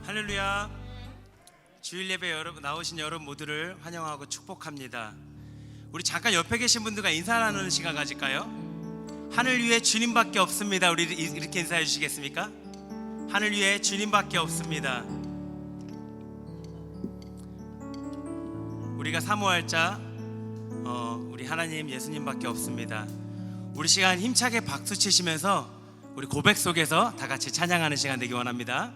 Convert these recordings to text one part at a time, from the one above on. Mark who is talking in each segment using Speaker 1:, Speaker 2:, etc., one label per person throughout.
Speaker 1: 할렐루야. 주일 예배 나오신 여러분 모두를 환영하고 축복합니다. 우리 잠깐 옆에 계신 분들과 인사 나누는 시간 가질까요? 하늘 위에 주님밖에 없습니다. 우리 이렇게 인사해 주시겠습니까? 하늘 위에 주님밖에 없습니다. 우리가 사모할 자 우리 하나님 예수님밖에 없습니다. 우리 시간 힘차게 박수 치시면서 우리 고백 속에서 다 같이 찬양하는 시간 되기 원합니다.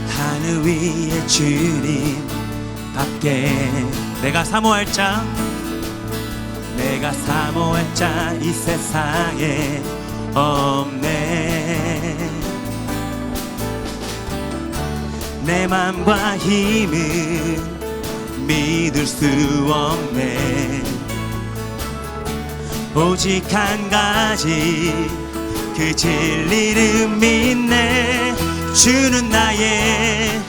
Speaker 1: 하늘 위에 주님 밖에 내가 사모할 자 이 세상에 없네. 내 맘과 힘은 믿을 수 없네. 오직 한 가지 그 진리를 믿네. 주는 나의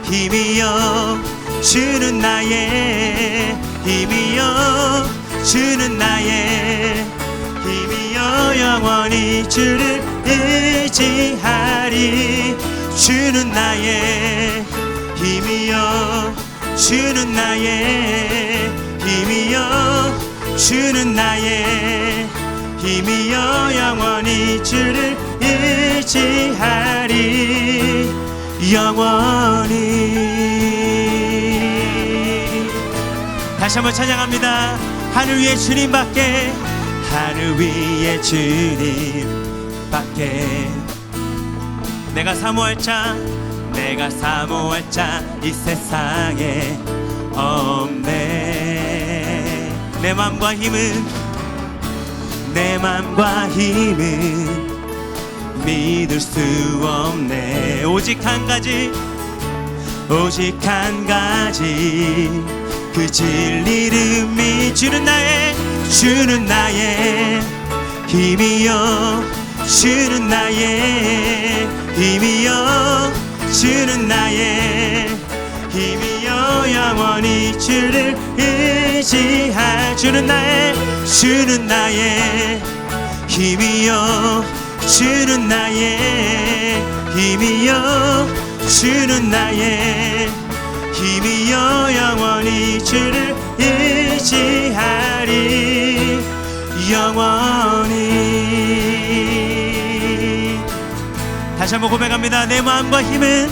Speaker 1: 힘이여, 주는 나의 힘이여, 주는 나의 힘이여. 영원히 주를 의지하리. 주는 나의 힘이여, 주는 나의 힘이여, 주는 나의 힘이여. 영원히 주를 의지하리. 영원히. 다시 한번 찬양합니다. 하늘 위에 주님밖에, 하늘 위에 주님밖에 내가 사모할 자 이 세상에 없네. 내 맘과 힘은 믿을 수 없네. 오직 한 가지 그 진리를 주는 나의 힘이여, 주는 나의 힘이여, 주는 나의 힘이여. 영원히 주를 의지할. 주는 나의 힘이여, 주는 나의 힘이여, 주는 나의 힘이여. 영원히 주를 의지하리. 영원히. 다시 한번 고백합니다. 내 마음과 힘은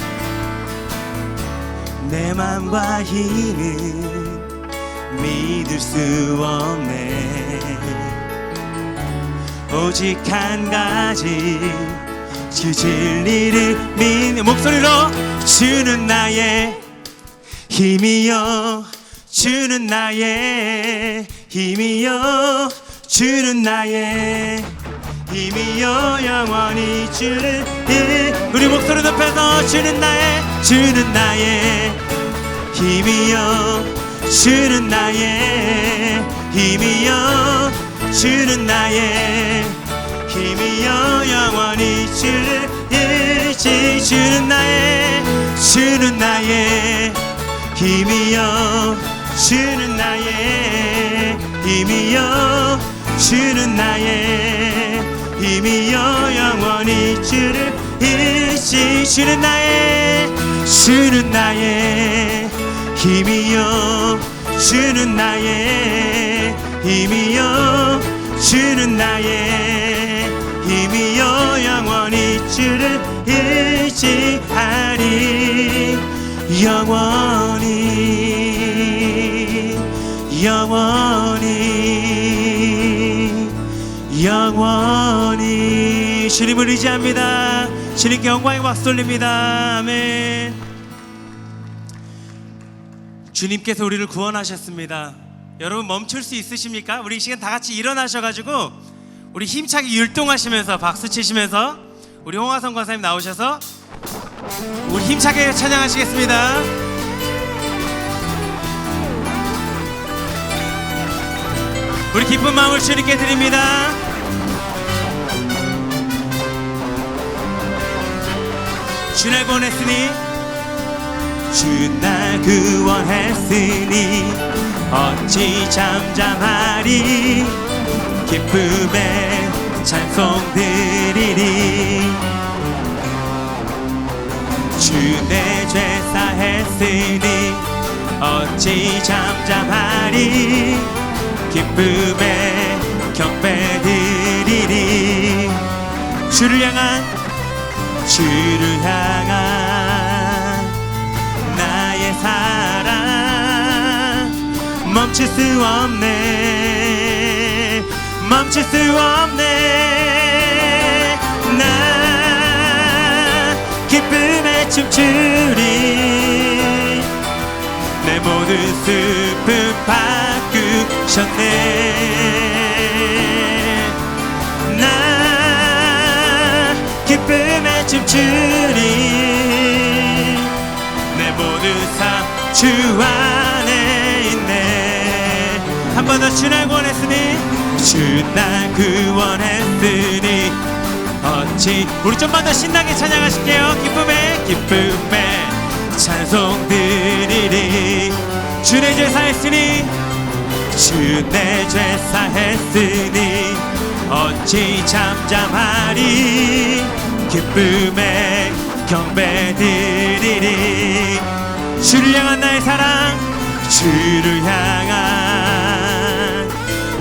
Speaker 1: 믿을 수 없네. 오직 한 가지 그 진리를 믿는 목소리로. 주는 나의 힘이여, 주는 나의 힘이여, 주는 나의 힘이여. 영원히 주를 우리 목소리 높여서 주는 나의 힘이여, 주는 나의 힘이여, 주는 나의 힘이여. 영원히 주를 의지. 주는 나의 힘이여, 주는 나의 힘이여, 주는 나의 힘이여. 영원히 주를 의지. 주는 나의 힘이여, 주는 나의 힘이여, 주는 나의 힘이여. 영원히 주를 의지하리. 영원히, 영원히, 영원히 주님을 의지합니다. 주님께 영광의 박수 돌립니다. 아멘. 주님께서 우리를 구원하셨습니다. 여러분 멈출 수 있으십니까? 우리 이 시간 다 같이 일어나셔가지고 우리 힘차게 율동하시면서 박수 치시면서 우리 홍화성 권사님 나오셔서 우리 힘차게 찬양하시겠습니다. 우리 기쁜 마음을 주님께 드립니다. 주 날 구원했으니 주 날 구원했으니 어찌 잠잠하리. 기쁨에 찬송 드리리. 주 내 죄 사했으니 어찌 잠잠하리. 기쁨에 경배 드리리. 주를 향한 나의 사랑 멈출 수 없네. 멈출 수 없네. 나 기쁨에 춤추리. 내 모든 슬픔 바꾸셨네. 나 기쁨에 춤추리. 내 모든 삶 주 안에 있네. 한 번 더 주 날 구원했으니 주 날 구원했으니 어찌. 우리 좀만 더 신나게 찬양하실게요. 기쁨에 찬송 드리리. 주 내 죄 사했으니 주 내 죄 사했으니 어찌 잠잠하리. 기쁨에 경배 드리리. 주를 향한 나의 사랑 주를 향한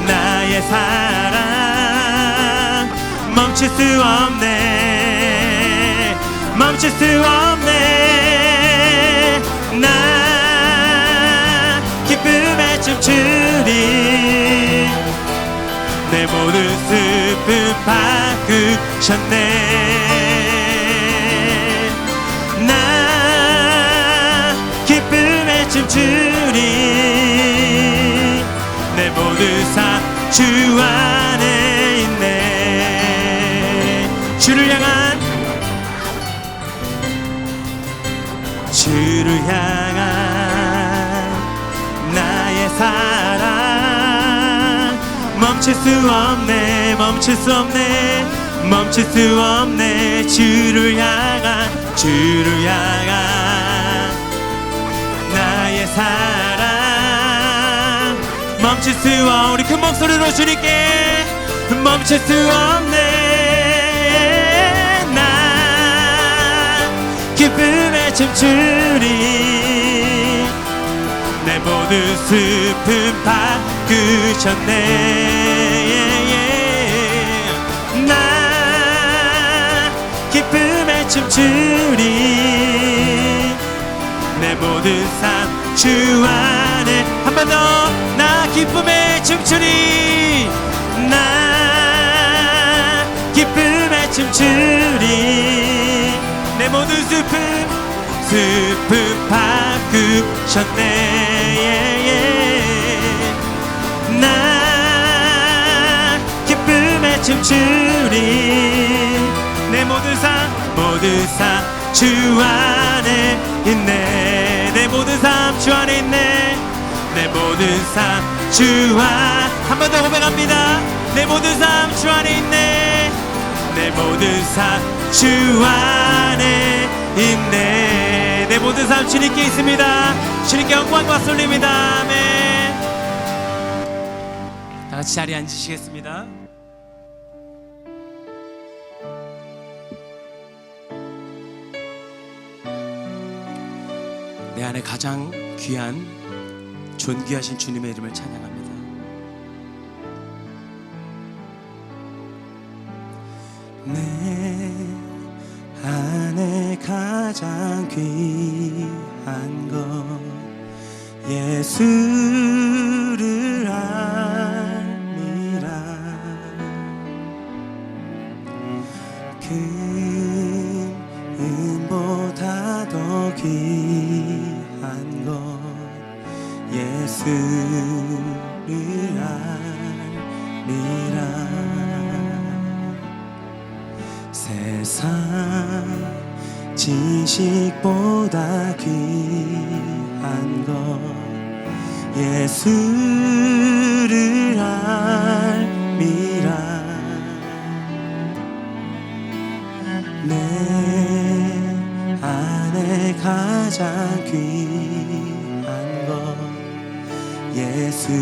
Speaker 1: 나의 사랑 멈출 수 없네. 멈출 수 없네. 나 기쁨에 춤추리. 내 모든 슬픔 바꾸셨네. 나 기쁨에 춤추리. 내 모든 삶 주 안에 있네. 주를 향한 나의 사랑 멈출 수 없네. 멈출 수 없네. 멈출 수 없네. 주를 향한 나의 사랑 멈출 수 없네. 우리 큰 목소리로 주님께 멈출 수 없네. 나 기쁨에 춤추리. 내 모든 슬픔 바꾸셨네. 나 기쁨에 춤추리. 내 모든 삶 주 안에. 한 번 더. 나 기쁨에 춤추리. 나 기쁨에 춤추리. 내 모든 슬픔 바꾸셨네. 나 기쁨에 춤추리. 내 모든 삶 주 안에 있네. 내 모든 삶 주 안에 있네. 내 모든 삶 주 안. 한 번 더 고백합니다. 내 모든 삶 주 안에 있네. 내 모든 삶 주 안에 있네. 내 모든 삶 주님께 있습니다. 주님께 영광과 돌립니다. 아멘. 다 같이 자리에 앉으시겠습니다. 내 안에 가장 귀한 존귀하신 주님의 이름을 찬양합니다. 내 안에 가장 귀한 것 예수를 알미라. 금보다 더 귀한 것 예수를 알미라. 세상 지식보다 귀한 것 예수를 알미라. 내 안에 가장 귀한 것 예수를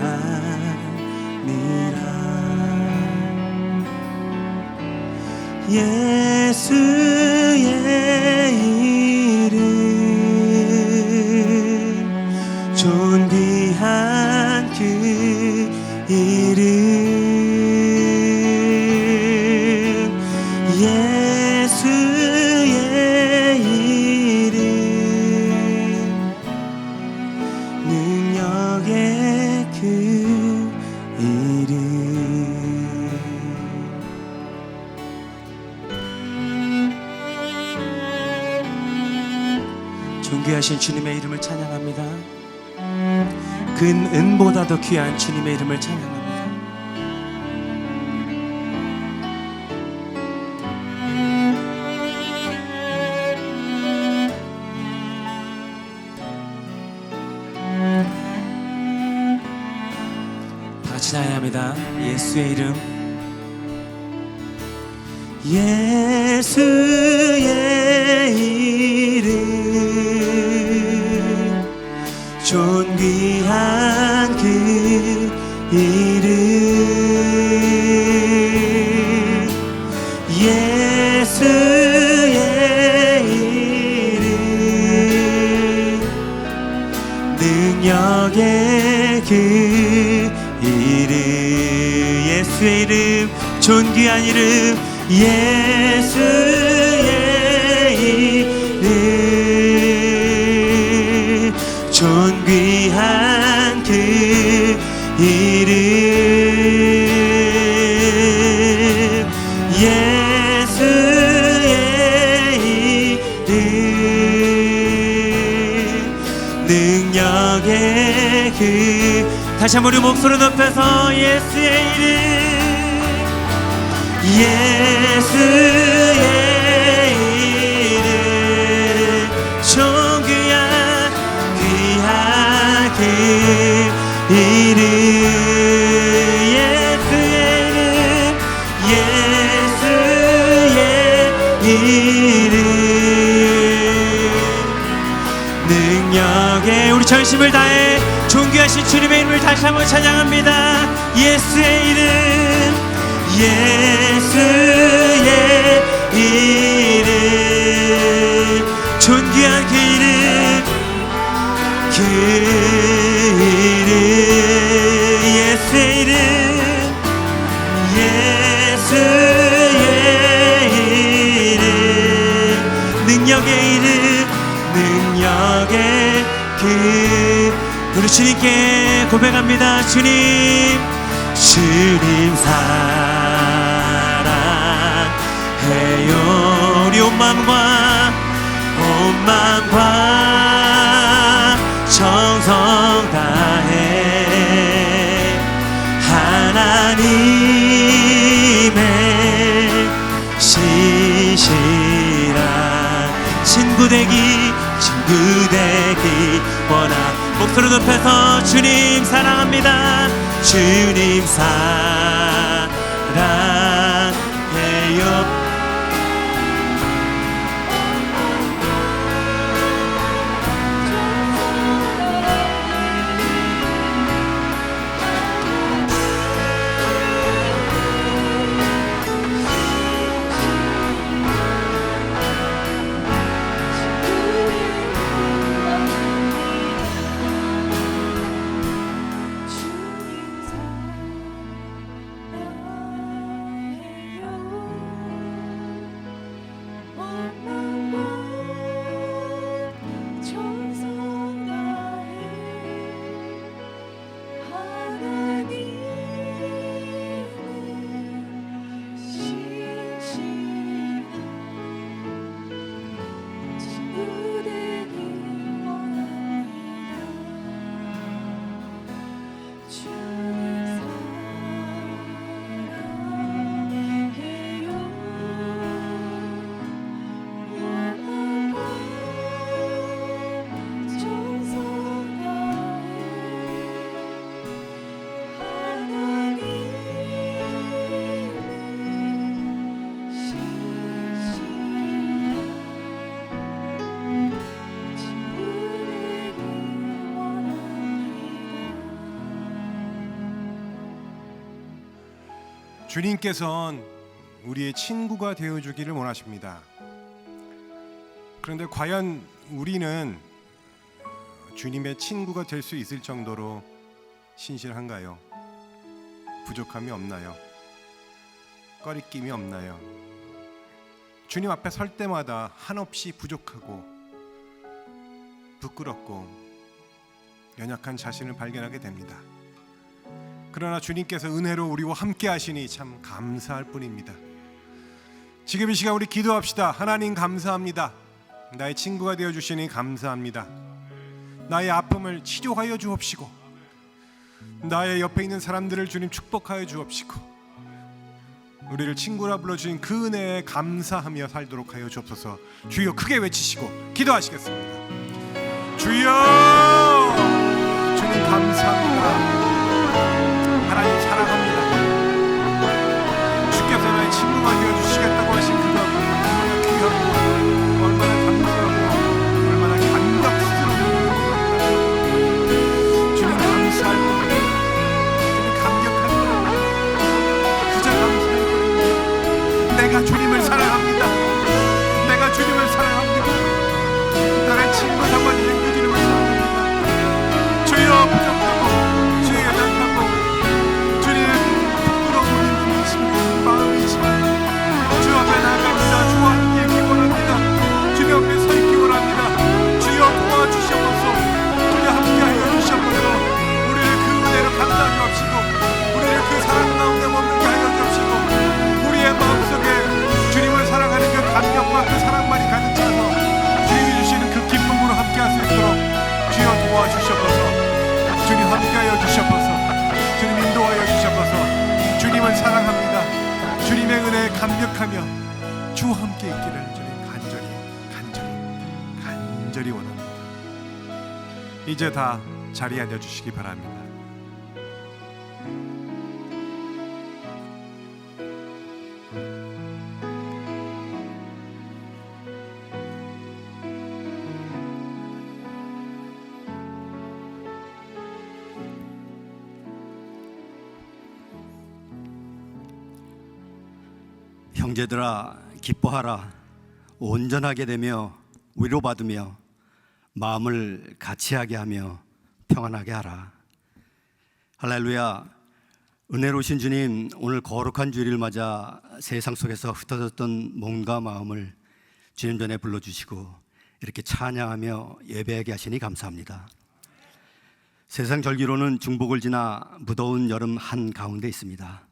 Speaker 1: 알미라. 예수의 이름 존귀한 그 이름 예수의 이름 능력의 그 이름 존귀하신 주님의 이름을 찬양합니다. 근 은보다도 귀한 주님의 이름을 찬양합니다. 다 같이 찬양합니다. 예수의 이름 예수의 이름 존귀한 그 이름 예수의 이름 능력의 그 이름 예수의 이름 존귀한 이름 예수의 이름 존귀한 그 이름 예수의 이름 능력의 그 다시 한번 우리 목소리 높여서 예수의 이름 예수의 이름 존귀한 귀한 그 이름 예수의 이름 능력의 우리 전심을 다해 존귀하신 주님의 이름을 다시 한번 찬양합니다. 예수의 이름 예수의 이름 존귀한 그 이름 예수의 이름 예수의 이름 능력의 이름 능력의 그 우리 주님께 고백합니다. 주님 사랑해요. 우리 온 마음과 정성 다해 하나님의 신실한 친구 되기 원하 목소리 높여서 주님 사랑합니다. 주님 사랑해요.
Speaker 2: 주님께서는 우리의 친구가 되어주기를 원하십니다. 그런데 과연 우리는 주님의 친구가 될 수 있을 정도로 신실한가요? 부족함이 없나요? 꺼리낌이 없나요? 주님 앞에 설 때마다 한없이 부족하고 부끄럽고 연약한 자신을 발견하게 됩니다. 그러나 주님께서 은혜로 우리와 함께 하시니 참 감사할 뿐입니다. 지금 이 시간 우리 기도합시다. 하나님 감사합니다. 나의 친구가 되어주시니 감사합니다. 나의 아픔을 치료하여 주옵시고 나의 옆에 있는 사람들을 주님 축복하여 주옵시고 우리를 친구라 불러주신 그 은혜에 감사하며 살도록 하여 주옵소서. 주여 크게 외치시고 기도하시겠습니다. 주여 주님 감사합니다. 하나님 사랑합니다. 주께서 나의 친구가 되어주시겠다고 하신 그가 얼마나 귀하고 얼마나 감사하고 얼마나 감격스러운 일입니다. 주님 감사할 뿐입니다. 주님 감격할 뿐입니다. 그저 감사할 뿐입니다. 내가 주님을 사랑합니다. 내가 주님을 사랑합니다. 나의 친구 삼아주신 그 주님을 사랑합니다. 주여 부족하고 주여 연약하고 주님 부끄러운 마음이지만 주 앞에 나갑니다. 주와 함께 있기 원합니다. 주님 앞에 서 있기 원합니다. 주여 도와주시옵소서. 주여 함께하여 주시옵소서. 우리를 그 은혜로 감당하여 주시고 우리를 그 사랑 가운데 머물게 하여 주시고 우리의 마음속에 주님을 사랑하는 그 감격과 그 사랑만이 가득 차서 주님이 주시는 그 기쁨으로 함께할 수 있도록 주여 도와주시옵소서. 주님 함께하여 주시옵소서. 주님 인도하여 주시옵소서. 주님을 사랑합니다. 주님의 은혜에 감격하며 주와 함께 있기를 주님 간절히 원합니다. 이제 다 자리에 앉아주시기 바랍니다.
Speaker 3: 형제들아 기뻐하라. 온전하게 되며 위로받으며 마음을 같이하게 하며 평안하게 하라. 할렐루야. 은혜로우신 주님, 오늘 거룩한 주일을 맞아 세상 속에서 흩어졌던 몸과 마음을 주님 전에 불러주시고 이렇게 찬양하며 예배하게 하시니 감사합니다. 세상 절기로는 중복을 지나 무더운 여름 한가운데 있습니다.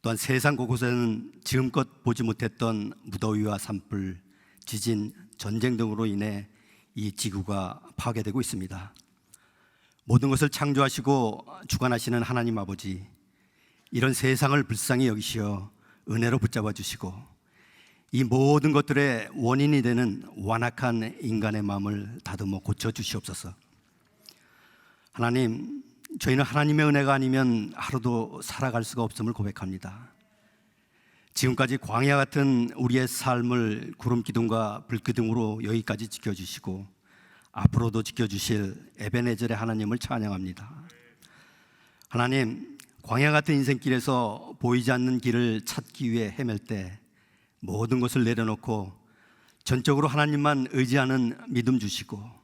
Speaker 3: 또한 세상 곳곳에는 지금껏 보지 못했던 무더위와 산불, 지진, 전쟁 등으로 인해 이 지구가 파괴되고 있습니다. 모든 것을 창조하시고 주관하시는 하나님 아버지, 이런 세상을 불쌍히 여기시어 은혜로 붙잡아 주시고 이 모든 것들의 원인이 되는 완악한 인간의 마음을 다듬어 고쳐 주시옵소서. 하나님, 저희는 하나님의 은혜가 아니면 하루도 살아갈 수가 없음을 고백합니다. 지금까지 광야 같은 우리의 삶을 구름 기둥과 불 기둥으로 여기까지 지켜주시고 앞으로도 지켜주실 에베네젤의 하나님을 찬양합니다. 하나님, 광야 같은 인생길에서 보이지 않는 길을 찾기 위해 헤맬 때 모든 것을 내려놓고 전적으로 하나님만 의지하는 믿음 주시고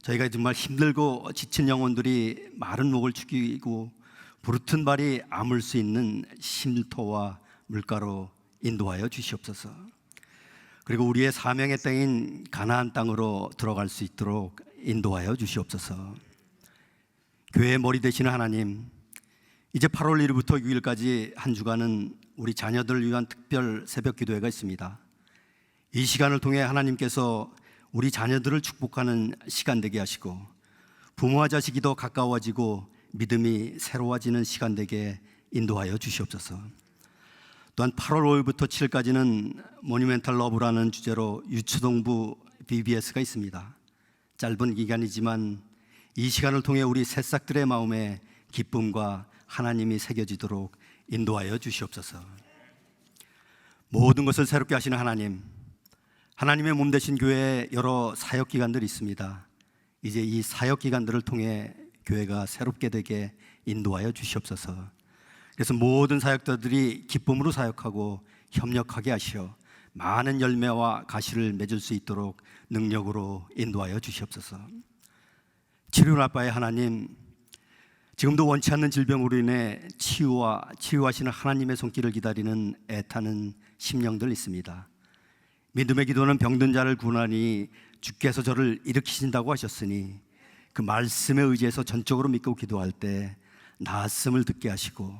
Speaker 3: 저희가 정말 힘들고 지친 영혼들이 마른 목을 축이고 부르튼 발이 아물 수 있는 쉼터와 물가로 인도하여 주시옵소서. 그리고 우리의 사명의 땅인 가나안 땅으로 들어갈 수 있도록 인도하여 주시옵소서. 교회의 머리 되시는 하나님, 이제 8월 1일부터 6일까지 한 주간은 우리 자녀들을 위한 특별 새벽 기도회가 있습니다. 이 시간을 통해 하나님께서 우리 자녀들을 축복하는 시간 되게 하시고 부모와 자식이 더 가까워지고 믿음이 새로워지는 시간 되게 인도하여 주시옵소서. 또한 8월 5일부터 7일까지는 모니멘탈 러브라는 주제로 유초동부 BBS가 있습니다. 짧은 기간이지만 이 시간을 통해 우리 새싹들의 마음에 기쁨과 하나님이 새겨지도록 인도하여 주시옵소서. 모든 것을 새롭게 하시는 하나님, 하나님의 몸 되신 교회에 여러 사역 기관들이 있습니다. 이제 이 사역 기관들을 통해 교회가 새롭게 되게 인도하여 주시옵소서. 그래서 모든 사역자들이 기쁨으로 사역하고 협력하게 하시어 많은 열매와 가시를 맺을 수 있도록 능력으로 인도하여 주시옵소서. 치료는 아빠의 하나님, 지금도 원치 않는 질병으로 인해 치유하시는 하나님의 손길을 기다리는 애타는 심령들 있습니다. 믿음의 기도는 병든 자를 구하니 주께서 저를 일으키신다고 하셨으니 그 말씀에 의지해서 전적으로 믿고 기도할 때 나았음을 듣게 하시고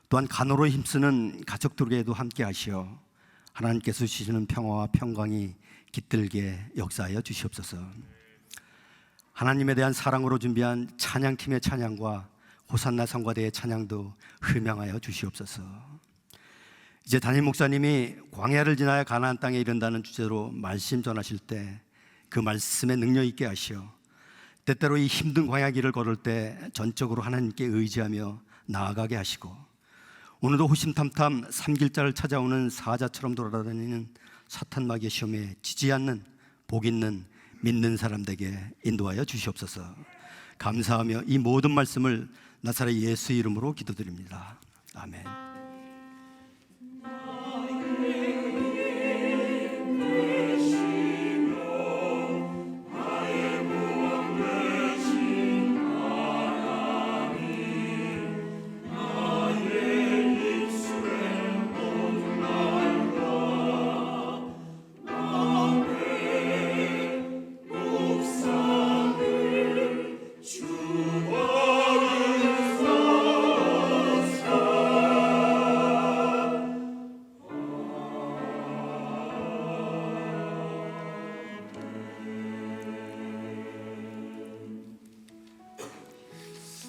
Speaker 3: 또한 간호로 힘쓰는 가족들에게도 함께 하시어 하나님께서 주시는 평화와 평강이 깃들게 역사하여 주시옵소서. 하나님에 대한 사랑으로 준비한 찬양팀의 찬양과 호산나 성가대의 찬양도 흠양하여 주시옵소서. 이제 담임 목사님이 광야를 지나야 가나안 땅에 이른다는 주제로 말씀 전하실 때 그 말씀에 능력 있게 하시어 때때로 이 힘든 광야 길을 걸을 때 전적으로 하나님께 의지하며 나아가게 하시고 오늘도 호심탐탐 삼길자를 찾아오는 사자처럼 돌아다니는 사탄 마귀의 시험에 지지 않는 복 있는 믿는 사람들에게 인도하여 주시옵소서. 감사하며 이 모든 말씀을 나사렛 예수 이름으로 기도드립니다. 아멘.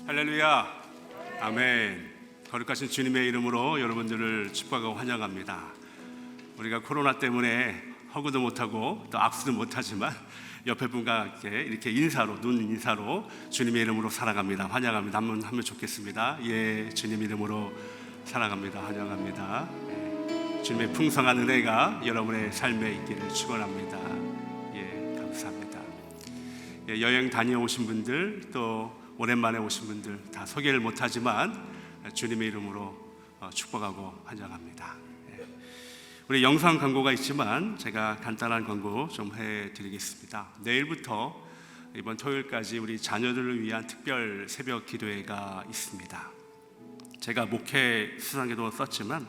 Speaker 2: 할렐루야, 아멘. 거룩하신 주님의 이름으로 여러분들을 축복하고 환영합니다. 우리가 코로나 때문에 허구도 못하고 또 악수도 못하지만 옆에 분과 함께 이렇게 인사로, 눈 인사로 주님의 이름으로 사랑합니다, 환영합니다 한번 하면 좋겠습니다. 예, 주님 이름으로 사랑합니다, 환영합니다. 예, 주님의 풍성한 은혜가 여러분의 삶에 있기를 축원합니다. 예, 감사합니다. 예, 여행 다녀오신 분들 또 오랜만에 오신 분들 다 소개를 못하지만 주님의 이름으로 축복하고 환영합니다. 우리 영상 광고가 있지만 제가 간단한 광고 좀 해드리겠습니다. 내일부터 이번 토요일까지 우리 자녀들을 위한 특별 새벽 기도회가 있습니다. 제가 목회 수상에도 썼지만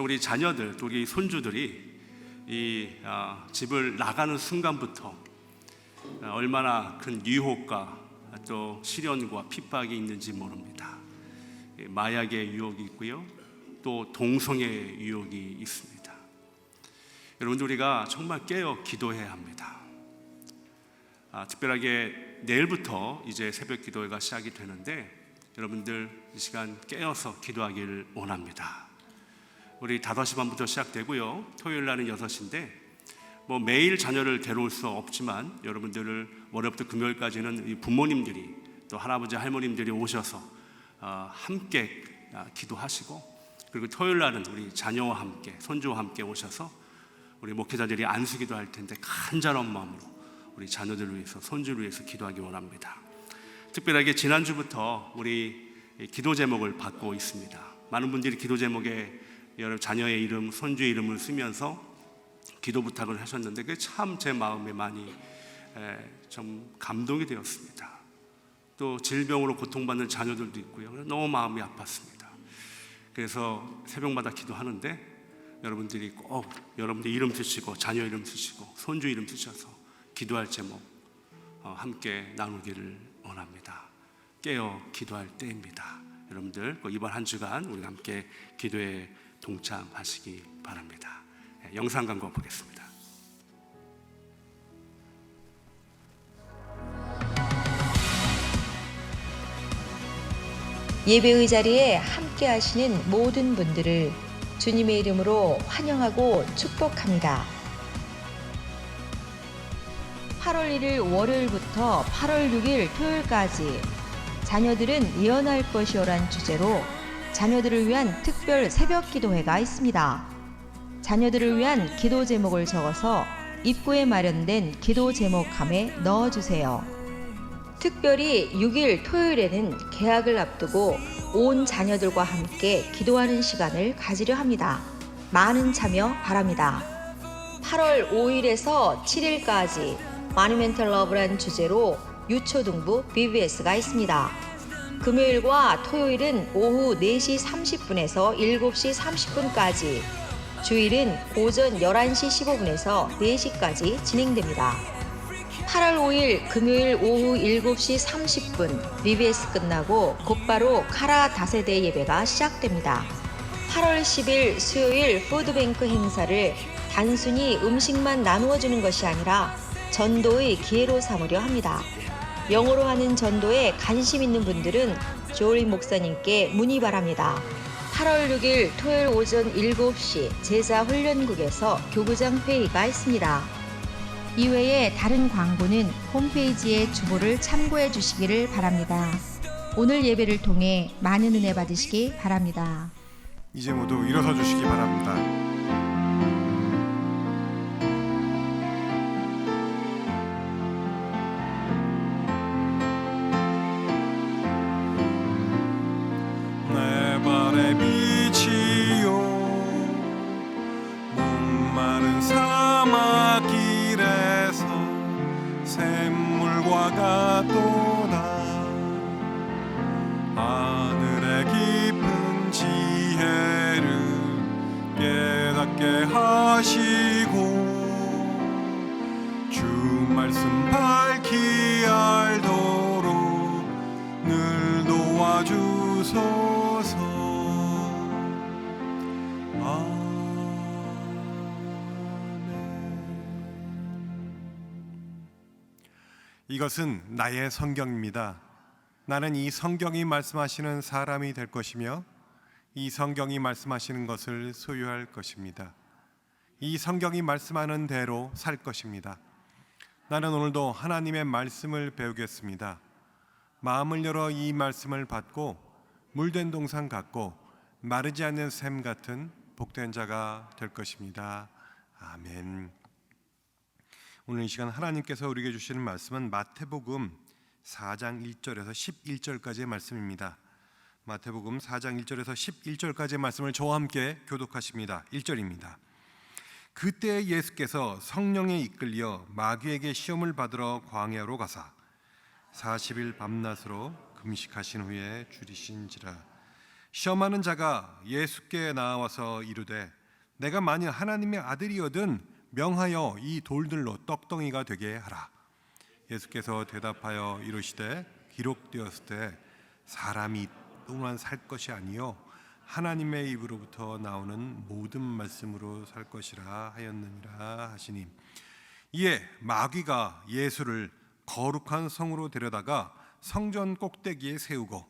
Speaker 2: 우리 자녀들, 또 우리 손주들이 이 집을 나가는 순간부터 얼마나 큰 유혹과 또 시련과 핍박이 있는지 모릅니다. 마약의 유혹이 있고요, 또 동성의 유혹이 있습니다. 여러분들, 우리가 정말 깨어 기도해야 합니다. 특별하게 내일부터 이제 새벽 기도회가 시작이 되는데 여러분들 이 시간 깨어서 기도하기를 원합니다. 우리 5시 반부터 시작되고요, 토요일 날은 6시인데 뭐 매일 자녀를 데려올 수 없지만 여러분들을 월요일부터 금요일까지는 부모님들이 또 할아버지 할머님들이 오셔서 함께 기도하시고, 그리고 토요일 날은 우리 자녀와 함께 손주와 함께 오셔서 우리 목회자들이 안수기도 할 텐데 간절한 마음으로 우리 자녀들을 위해서, 손주를 위해서 기도하기 원합니다. 특별하게 지난주부터 우리 기도 제목을 받고 있습니다. 많은 분들이 기도 제목에 여러 자녀의 이름, 손주의 이름을 쓰면서 기도 부탁을 하셨는데 그게 참 제 마음에 많이 좀 감동이 되었습니다. 또 질병으로 고통받는 자녀들도 있고요, 너무 마음이 아팠습니다. 그래서 새벽마다 기도하는데 여러분들이 꼭 여러분들 이름 쓰시고 자녀 이름 쓰시고 손주 이름 쓰셔서 기도할 제목 함께 나누기를 원합니다. 깨어 기도할 때입니다. 여러분들 이번 한 주간 우리 함께 기도에 동참하시기 바랍니다. 영상 광고 보겠습니다.
Speaker 4: 예배의 자리에 함께 하시는 모든 분들을 주님의 이름으로 환영하고 축복합니다. 8월 1일 월요일부터 8월 6일 토요일까지 자녀들은 예언할 것이요란 주제로 자녀들을 위한 특별 새벽 기도회가 있습니다. 자녀들을 위한 기도 제목을 적어서 입구에 마련된 기도 제목함에 넣어주세요. 특별히 6일 토요일에는 개학을 앞두고 온 자녀들과 함께 기도하는 시간을 가지려 합니다. 많은 참여 바랍니다. 8월 5일에서 7일까지 마니멘탈 러브란 주제로 유초등부 BBS가 있습니다. 금요일과 토요일은 오후 4시 30분에서 7시 30분까지, 주일은 오전 11시 15분에서 4시까지 진행됩니다. 8월 5일 금요일 오후 7시 30분 BBS 끝나고 곧바로 카라 다세대 예배가 시작됩니다. 8월 10일 수요일 푸드뱅크 행사를 단순히 음식만 나누어 주는 것이 아니라 전도의 기회로 삼으려 합니다. 영어로 하는 전도에 관심 있는 분들은 조리 목사님께 문의 바랍니다. 8월 6일 토요일 오전 7시 제자훈련국에서 교구장 회의가 있습니다. 이외에 다른 광고는 홈페이지의 주보를 참고해 주시기를 바랍니다. 오늘 예배를 통해 많은 은혜 받으시기 바랍니다.
Speaker 2: 이제 모두 일어서 주시기 바랍니다. 내 발의 빛이요 목마른 사막 길에서 샘물과 같도다. 하늘의 깊은 지혜를 깨닫게 하시고 주 말씀 밝히 알도록 늘 도와주소서. 이것은 나의 성경입니다. 나는 이 성경이 말씀하시는 사람이 될 것이며 이 성경이 말씀하시는 것을 소유할 것입니다. 이 성경이 말씀하는 대로 살 것입니다. 나는 오늘도 하나님의 말씀을 배우겠습니다. 마음을 열어 이 말씀을 받고 물된 동산 같고 마르지 않는 샘 같은 복된 자가 될 것입니다. 아멘. 오늘 이 시간 하나님께서 우리에게 주시는 말씀은 마태복음 4장 1절에서 11절까지의 말씀입니다. 마태복음 4장 1절에서 11절까지의 말씀을 저와 함께 교독하십니다. 1절입니다. 그때 예수께서 성령에 이끌려 마귀에게 시험을 받으러 광야로 가사 40일 밤낮으로 금식하신 후에 줄이신지라. 시험하는 자가 예수께 나와서 이르되 내가 만일 하나님의 아들이거든 명하여 이 돌들로 떡덩이가 되게 하라. 예수께서 대답하여 이르시되 기록되었을 때 사람이 또한 살 것이 아니요 하나님의 입으로부터 나오는 모든 말씀으로 살 것이라 하였느니라 하시니, 이에 마귀가 예수를 거룩한 성으로 데려다가 성전 꼭대기에 세우고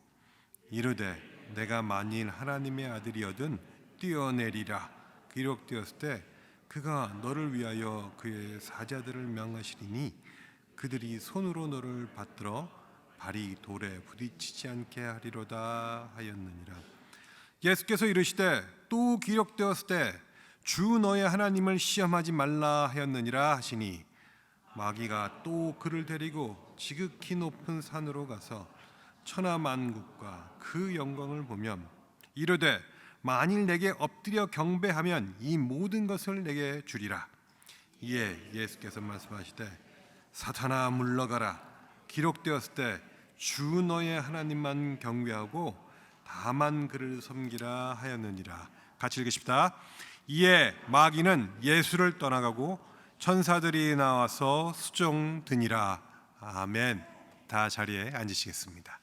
Speaker 2: 이르되 내가 만일 하나님의 아들이거든 뛰어내리라. 기록되었을 때 그가 너를 위하여 그의 사자들을 명하시리니 그들이 손으로 너를 받들어 발이 돌에 부딪히지 않게 하리로다 하였느니라. 예수께서 이르시되 또 기록되었을 때 주 너의 하나님을 시험하지 말라 하였느니라 하시니, 마귀가 또 그를 데리고 지극히 높은 산으로 가서 천하만국과 그 영광을 보며 이르되 만일 내게 엎드려 경배하면 이 모든 것을 내게 주리라. 이에 예수께서 말씀하시되 사탄아 물러가라. 기록되었을 때 주 너의 하나님만 경배하고 다만 그를 섬기라 하였느니라. 같이 읽으십시다. 이에 마귀는 예수를 떠나가고 천사들이 나와서 수종드니라. 아멘. 다 자리에 앉으시겠습니다.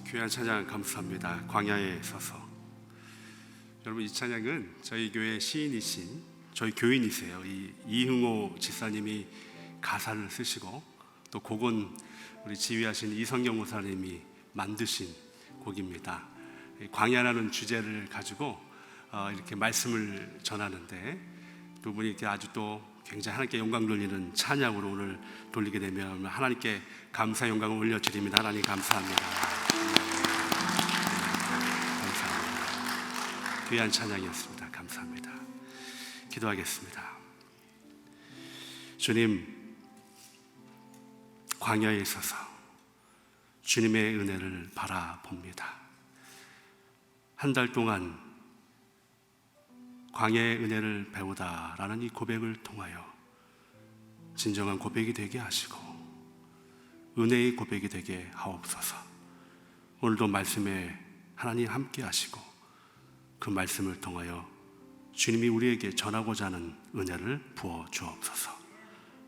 Speaker 2: 귀한 찬양 감사합니다. 광야에 서서. 여러분, 이 찬양은 저희 교회 시인이신 저희 교인이세요. 이 이흥호 집사님이 가사를 쓰시고 또 곡은 우리 지휘하신 이성경 목사님이 만드신 곡입니다. 광야라는 주제를 가지고 이렇게 말씀을 전하는데 두 분이 이렇게 아주 또 굉장히 하나님께 영광 돌리는 찬양으로 오늘 돌리게 되면 하나님께 감사 영광을 올려드립니다. 하나님 감사합니다. 감사합니다. 귀한 찬양이었습니다. 감사합니다. 기도하겠습니다. 주님, 광야에 있어서 주님의 은혜를 바라봅니다. 한 달 동안 광야의 은혜를 배우다라는 이 고백을 통하여 진정한 고백이 되게 하시고 은혜의 고백이 되게 하옵소서. 오늘도 말씀에 하나님 함께 하시고 그 말씀을 통하여 주님이 우리에게 전하고자 하는 은혜를 부어 주옵소서.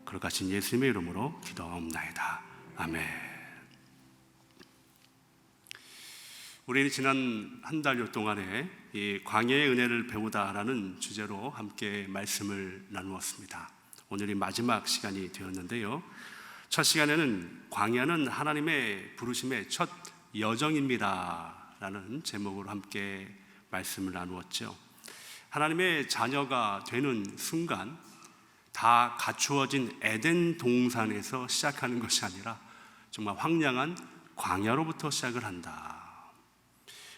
Speaker 2: 거룩하신 예수님의 이름으로 기도하옵나이다. 아멘. 우리는 지난 한 달여 동안에 이 광야의 은혜를 배우다라는 주제로 함께 말씀을 나누었습니다. 오늘이 마지막 시간이 되었는데요. 첫 시간에는 광야는 하나님의 부르심의 첫 여정입니다 라는 제목으로 함께 말씀을 나누었죠. 하나님의 자녀가 되는 순간 다 갖추어진 에덴 동산에서 시작하는 것이 아니라 정말 황량한 광야로부터 시작을 한다.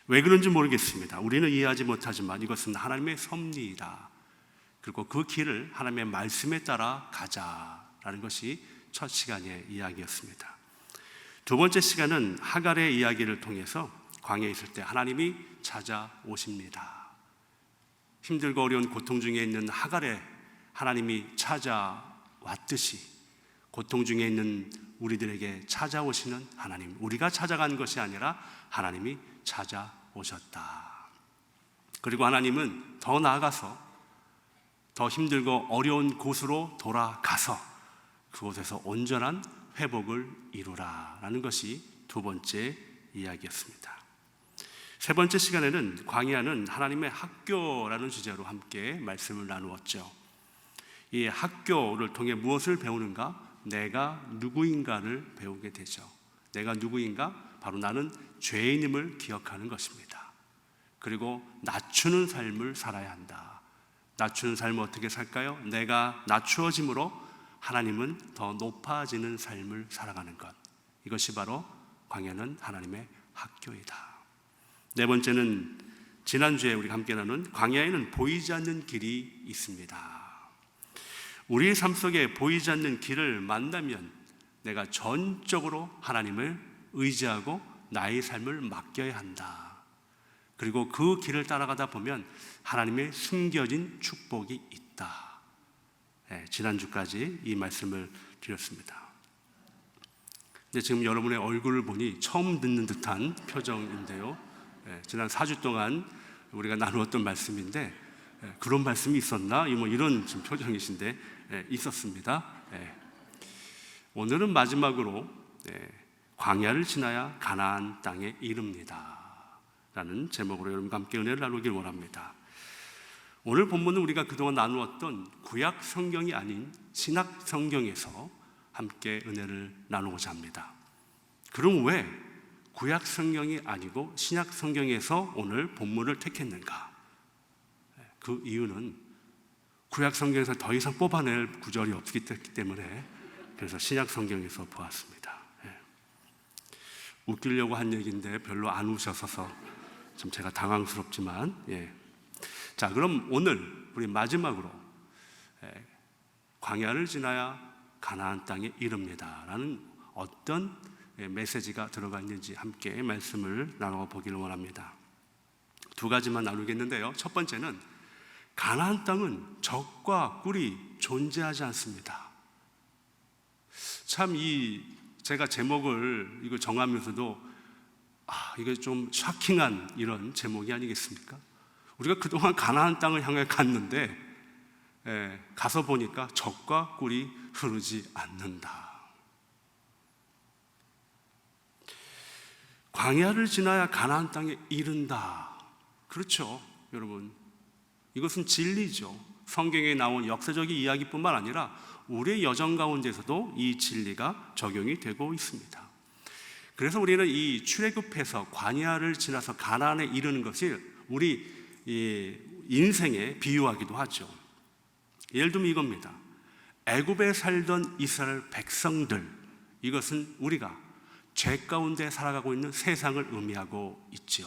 Speaker 2: 왜 그런지 모르겠습니다. 우리는 이해하지 못하지만 이것은 하나님의 섭리이다. 그리고 그 길을 하나님의 말씀에 따라 가자라는 것이 첫 시간의 이야기였습니다. 두 번째 시간은 하갈의 이야기를 통해서 광야에 있을 때 하나님이 찾아오십니다. 힘들고 어려운 고통 중에 있는 하갈에 하나님이 찾아왔듯이 고통 중에 있는 우리들에게 찾아오시는 하나님, 우리가 찾아간 것이 아니라 하나님이 찾아오셨다. 그리고 하나님은 더 나아가서 더 힘들고 어려운 곳으로 돌아가서 그곳에서 온전한 회복을 이루라 라는 것이 두 번째 이야기였습니다. 세 번째 시간에는 광야는 하나님의 학교라는 주제로 함께 말씀을 나누었죠. 이 학교를 통해 무엇을 배우는가? 내가 누구인가를 배우게 되죠. 내가 누구인가? 바로 나는 죄인임을 기억하는 것입니다. 그리고 낮추는 삶을 살아야 한다. 낮추는 삶을 어떻게 살까요? 내가 낮추어짐으로 하나님은 더 높아지는 삶을 살아가는 것. 이것이 바로 광야는 하나님의 학교이다. 네 번째는 지난주에 우리가 함께 나눈 광야에는 보이지 않는 길이 있습니다. 우리의 삶 속에 보이지 않는 길을 만나면 내가 전적으로 하나님을 의지하고 나의 삶을 맡겨야 한다. 그리고 그 길을 따라가다 보면 하나님의 숨겨진 축복이 있다. 지난주까지 이 말씀을 드렸습니다. 근데 지금 여러분의 얼굴을 보니 처음 듣는 듯한 표정인데요. 지난 4주 동안 우리가 나누었던 말씀인데 그런 말씀이 있었나? 이런 지금 표정이신데 있었습니다. 오늘은 마지막으로 광야를 지나야 가나안 땅에 이릅니다 라는 제목으로 여러분과 함께 은혜를 나누길 원합니다. 오늘 본문은 우리가 그동안 나누었던 구약 성경이 아닌 신약 성경에서 함께 은혜를 나누고자 합니다. 그럼 왜 구약 성경이 아니고 신약 성경에서 오늘 본문을 택했는가? 그 이유는 구약 성경에서 더 이상 뽑아낼 구절이 없기 때문에 그래서 신약 성경에서 보았습니다. 웃기려고 한 얘기인데 별로 안 웃으셔서 좀 제가 당황스럽지만 자, 그럼 오늘 우리 마지막으로 광야를 지나야 가나안 땅에 이릅니다 라는 어떤 메시지가 들어가 있는지 함께 말씀을 나눠보기를 원합니다. 두 가지만 나누겠는데요. 첫 번째는 가나안 땅은 적과 꿀이 존재하지 않습니다. 참 제가 제목을 이거 정하면서도 이게 좀 쇼킹한 이런 제목이 아니겠습니까? 우리가 그동안 가나안 땅을 향해 갔는데 가서 보니까 적과 꿀이 흐르지 않는다. 광야를 지나야 가나안 땅에 이른다. 그렇죠, 여러분. 이것은 진리죠. 성경에 나온 역사적인 이야기뿐만 아니라 우리의 여정 가운데서도 이 진리가 적용이 되고 있습니다. 그래서 우리는 이 출애굽해서 광야를 지나서 가나안에 이르는 것이 우리 인생에 비유하기도 하죠. 예를 들면 이겁니다. 애굽에 살던 이스라엘 백성들, 이것은 우리가 죄 가운데 살아가고 있는 세상을 의미하고 있죠.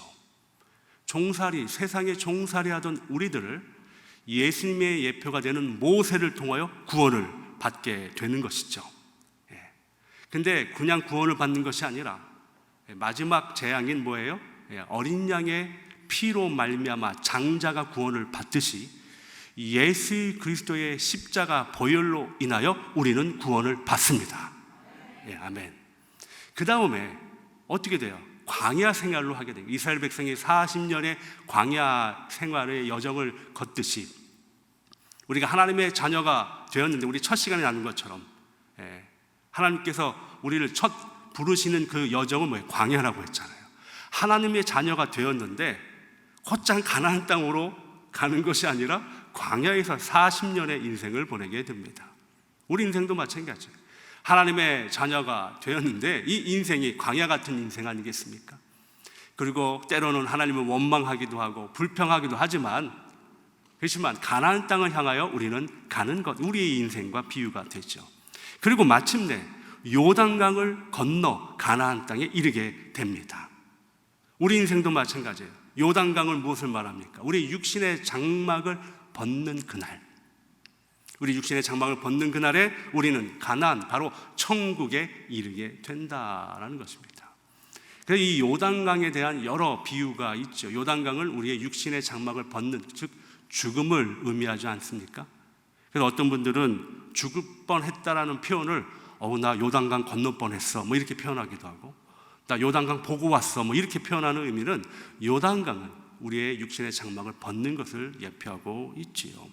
Speaker 2: 세상에 종살이하던 우리들을 예수님의 예표가 되는 모세를 통하여 구원을 받게 되는 것이죠. 근데 그냥 구원을 받는 것이 아니라 마지막 재앙인 뭐예요? 어린 양의 피로 말미암아 장자가 구원을 받듯이 예수 그리스도의 십자가 보혈로 인하여 우리는 구원을 받습니다. 아멘. 그 다음에 어떻게 돼요? 광야 생활로 하게 돼요. 이스라엘 백성이 40년의 광야 생활의 여정을 걷듯이 우리가 하나님의 자녀가 되었는데, 우리 첫 시간에 나눈 것처럼 하나님께서 우리를 첫 부르시는 그 여정은 뭐예요? 광야라고 했잖아요. 하나님의 자녀가 되었는데 곧장 가나안 땅으로 가는 것이 아니라 광야에서 40년의 인생을 보내게 됩니다. 우리 인생도 마찬가지예요. 하나님의 자녀가 되었는데 이 인생이 광야 같은 인생 아니겠습니까? 그리고 때로는 하나님을 원망하기도 하고 불평하기도 하지만, 그렇지만 가나안 땅을 향하여 우리는 가는 것, 우리의 인생과 비유가 되죠. 그리고 마침내 요단강을 건너 가나안 땅에 이르게 됩니다. 우리 인생도 마찬가지예요. 요단강을 무엇을 말합니까? 우리 육신의 장막을 벗는 그날, 우리 육신의 장막을 벗는 그날에 우리는 가나안, 바로 천국에 이르게 된다라는 것입니다. 그래서 이 요단강에 대한 여러 비유가 있죠. 요단강은 우리의 육신의 장막을 벗는, 즉 죽음을 의미하지 않습니까? 그래서 어떤 분들은 죽을 뻔했다라는 표현을 나 요단강 건너 뻔했어 뭐 이렇게 표현하기도 하고, 나 요단강 보고 왔어 뭐 이렇게 표현하는 의미는 요단강은 우리의 육신의 장막을 벗는 것을 예표하고 있지요.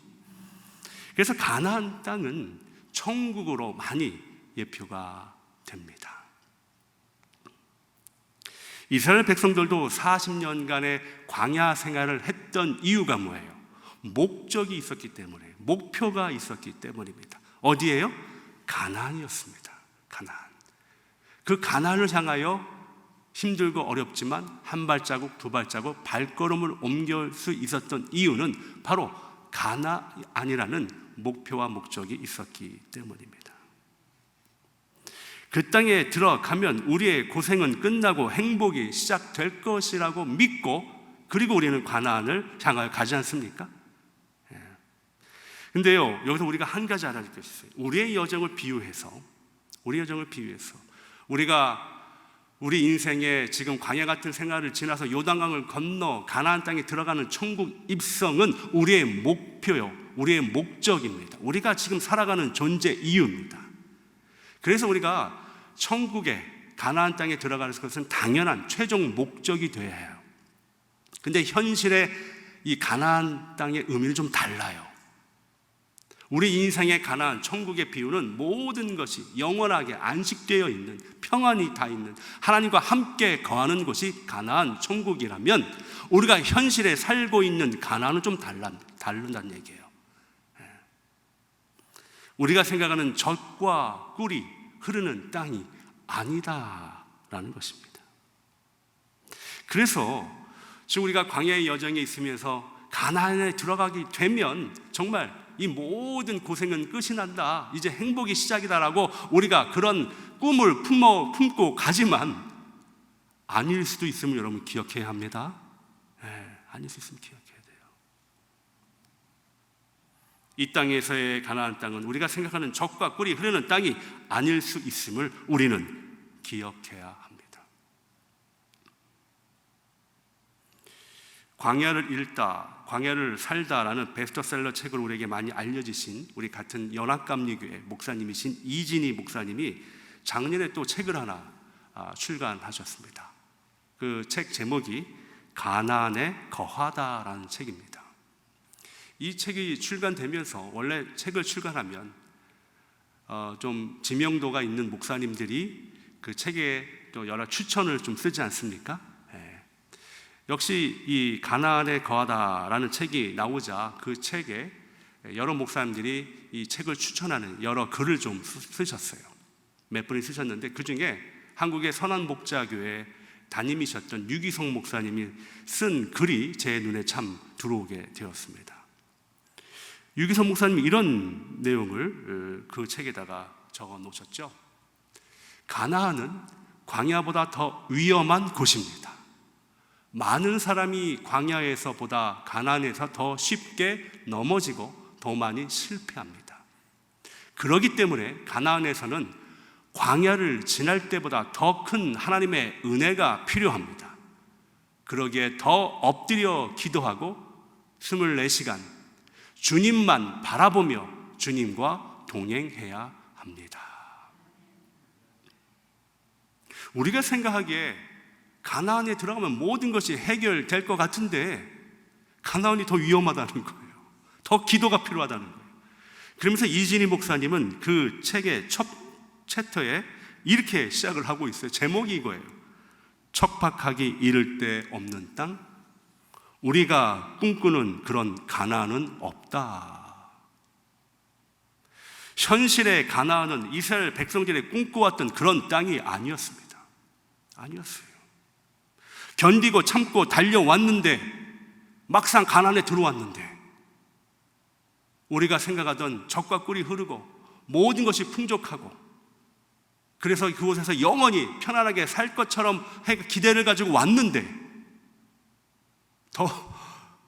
Speaker 2: 그래서 가나안 땅은 천국으로 많이 예표가 됩니다. 이스라엘 백성들도 40년간의 광야 생활을 했던 이유가 뭐예요? 목적이 있었기 때문에, 목표가 있었기 때문입니다. 어디예요? 가나안이었습니다. 가나안. 그 가나안을 향하여 힘들고 어렵지만 한 발자국 두 발자국 발걸음을 옮길 수 있었던 이유는 바로 가나안이라는 목표와 목적이 있었기 때문입니다. 그 땅에 들어가면 우리의 고생은 끝나고 행복이 시작될 것이라고 믿고, 그리고 우리는 가나안을 향하여 가지 않습니까? 근데요, 여기서 우리가 한 가지 알아야 될 것이 있어요. 우리의 여정을 비유해서 우리가 우리 인생에 지금 광야 같은 생활을 지나서 요단강을 건너 가나안 땅에 들어가는 천국 입성은 우리의 목표요, 우리의 목적입니다. 우리가 지금 살아가는 존재 이유입니다. 그래서 우리가 천국에, 가나안 땅에 들어가는 것은 당연한 최종 목적이 되어야 해요. 근데 현실의 이 가나안 땅의 의미는 좀 달라요. 우리 인생의 가나안, 천국의 비유는 모든 것이 영원하게 안식되어 있는, 평안이 다 있는, 하나님과 함께 거하는 곳이 가나안, 천국이라면 우리가 현실에 살고 있는 가나안은 좀 다른다는 얘기예요. 우리가 생각하는 젖과 꿀이 흐르는 땅이 아니다라는 것입니다. 그래서 지금 우리가 광야의 여정에 있으면서 가나안에 들어가게 되면 정말 이 모든 고생은 끝이 난다, 이제 행복이 시작이다라고 우리가 그런 꿈을 품고 가지만 아닐 수도 있음을 여러분 기억해야 합니다. 아닐 수 있으면 기억해야 돼요. 이 땅에서의 가나안 땅은 우리가 생각하는 젖과 꿀이 흐르는 땅이 아닐 수 있음을 우리는 기억해야 합니다. 광야를 읽다, 광야를 살다라는 베스트셀러 책을 우리에게 많이 알려주신 우리 같은 연합감리교회 목사님이신 이진희 목사님이 작년에 또 책을 하나 출간하셨습니다. 그 책 제목이 가나안에 거하다라는 책입니다. 이 책이 출간되면서, 원래 책을 출간하면 좀 지명도가 있는 목사님들이 그 책에 또 여러 추천을 좀 쓰지 않습니까? 역시 이 가나안에 거하다라는 책이 나오자 그 책에 여러 목사님들이 이 책을 추천하는 여러 글을 좀 쓰셨어요. 몇 분이 쓰셨는데 그 중에 한국의 선한목자교회 담임이셨던 유기성 목사님이 쓴 글이 제 눈에 참 들어오게 되었습니다. 유기성 목사님이 이런 내용을 그 책에다가 적어 놓으셨죠. 가나안은 광야보다 더 위험한 곳입니다. 많은 사람이 광야에서보다 가나안에서 더 쉽게 넘어지고 더 많이 실패합니다. 그렇기 때문에 가나안에서는 광야를 지날 때보다 더 큰 하나님의 은혜가 필요합니다. 그러기에 더 엎드려 기도하고 24시간 주님만 바라보며 주님과 동행해야 합니다. 우리가 생각하기에 가나안에 들어가면 모든 것이 해결될 것 같은데 가나안이 더 위험하다는 거예요. 더 기도가 필요하다는 거예요. 그러면서 이진희 목사님은 그 책의 첫 챕터에 이렇게 시작을 하고 있어요. 제목이 이거예요. 척박하기 이를 데 없는 땅, 우리가 꿈꾸는 그런 가나안은 없다. 현실의 가나안은 이스라엘 백성들이 꿈꿔왔던 그런 땅이 아니었습니다. 아니었어요. 견디고 참고 달려왔는데 막상 가나안에 들어왔는데 우리가 생각하던 젖과 꿀이 흐르고 모든 것이 풍족하고 그래서 그곳에서 영원히 편안하게 살 것처럼 기대를 가지고 왔는데 더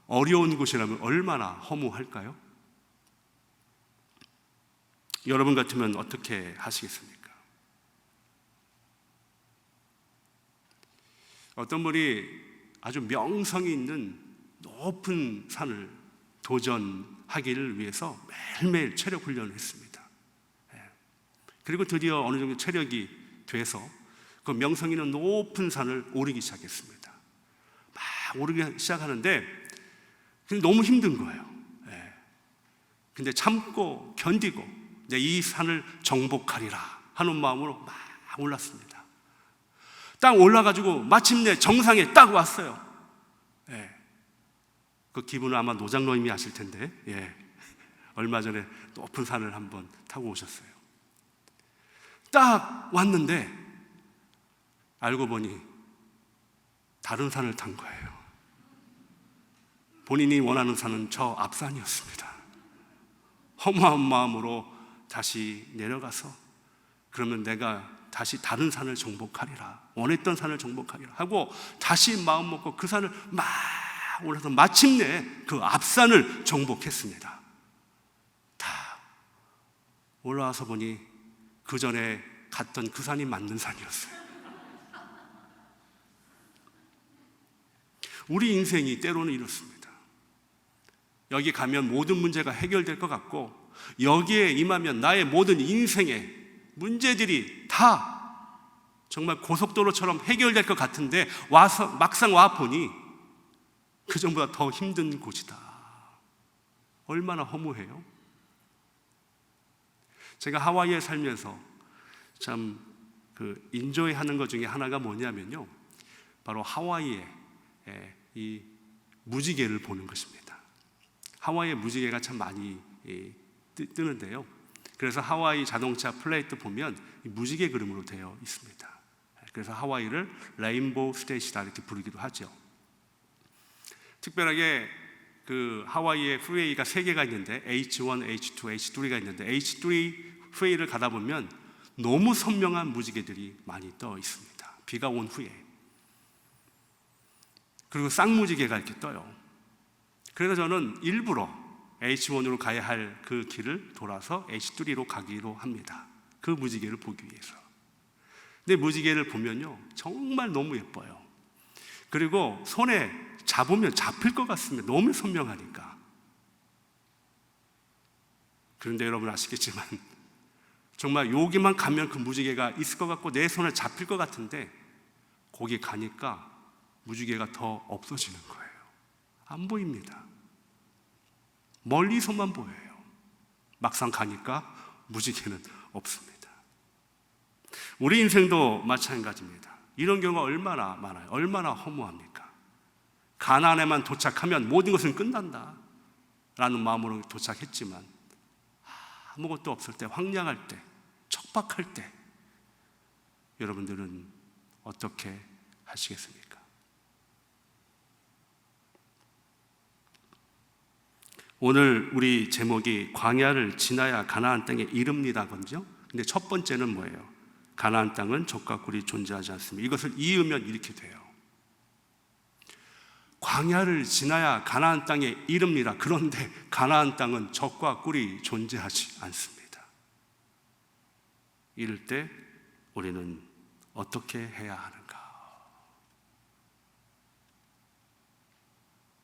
Speaker 2: 어려운 곳이라면 얼마나 허무할까요? 여러분 같으면 어떻게 하시겠습니까? 어떤 분이 아주 명성이 있는 높은 산을 도전하기를 위해서 매일매일 체력 훈련을 했습니다. 그리고 드디어 어느 정도 체력이 돼서 그 명성 있는 높은 산을 오르기 시작했습니다. 막 오르기 시작하는데 너무 힘든 거예요. 근데 참고 견디고 이제 이 산을 정복하리라 하는 마음으로 막 올랐습니다. 딱 올라가지고 마침내 정상에 딱 왔어요. 그 기분을 아마 노장로님이 아실 텐데, 얼마 전에 높은 산을 한번 타고 오셨어요. 딱 왔는데 알고 보니 다른 산을 탄 거예요. 본인이 원하는 산은 저 앞산이었습니다. 허무한 마음으로 다시 내려가서 그러면 내가 다시 다른 산을 정복하리라, 원했던 산을 정복하리라 하고 다시 마음 먹고 그 산을 막 올라서 마침내 그 앞산을 정복했습니다. 다 올라와서 보니 그 전에 갔던 그 산이 맞는 산이었어요. 우리 인생이 때로는 이렇습니다. 여기 가면 모든 문제가 해결될 것 같고 여기에 임하면 나의 모든 인생의 문제들이 다 정말 고속도로처럼 해결될 것 같은데 와서 막상 와 보니 그 전보다 더 힘든 곳이다. 얼마나 허무해요. 제가 하와이에 살면서 참 인조이 하는 것 중에 하나가 뭐냐면요, 바로 하와이의 이 무지개를 보는 것입니다. 하와이의 무지개가 참 많이 뜨는데요, 그래서 하와이 자동차 플레이트 보면 무지개 그림으로 되어 있습니다. 그래서 하와이를 레인보우 스테이트다 이렇게 부르기도 하죠. 특별하게 그 하와이에 프리웨이가 3개가 있는데 H1, H2, H3가 있는데 H3 프리웨이를 가다 보면 너무 선명한 무지개들이 많이 떠 있습니다. 비가 온 후에. 그리고 쌍무지개가 이렇게 떠요. 그래서 저는 일부러 H1으로 가야 할 그 길을 돌아서 H3로 가기로 합니다. 그 무지개를 보기 위해서. 근데 무지개를 보면요 정말 너무 예뻐요. 그리고 손에 잡으면 잡힐 것 같습니다. 너무 선명하니까. 그런데 여러분 아시겠지만 정말 여기만 가면 그 무지개가 있을 것 같고 내 손에 잡힐 것 같은데 거기 가니까 무지개가 더 없어지는 거예요. 안 보입니다. 멀리서만 보여요. 막상 가니까 무지개는 없습니다. 우리 인생도 마찬가지입니다. 이런 경우가 얼마나 많아요. 얼마나 허무합니까? 가나안에만 도착하면 모든 것은 끝난다 라는 마음으로 도착했지만 아무것도 없을 때, 황량할 때, 척박할 때 여러분들은 어떻게 하시겠습니까? 오늘 우리 제목이 광야를 지나야 가나안 땅에 이릅니다거든요. 근데 첫 번째는 뭐예요? 가나안 땅은 젖과 꿀이 존재하지 않습니다. 이것을 이으면 이렇게 돼요. 광야를 지나야 가나안 땅에 이릅니다. 그런데 가나안 땅은 젖과 꿀이 존재하지 않습니다. 이럴 때 우리는 어떻게 해야 하는가?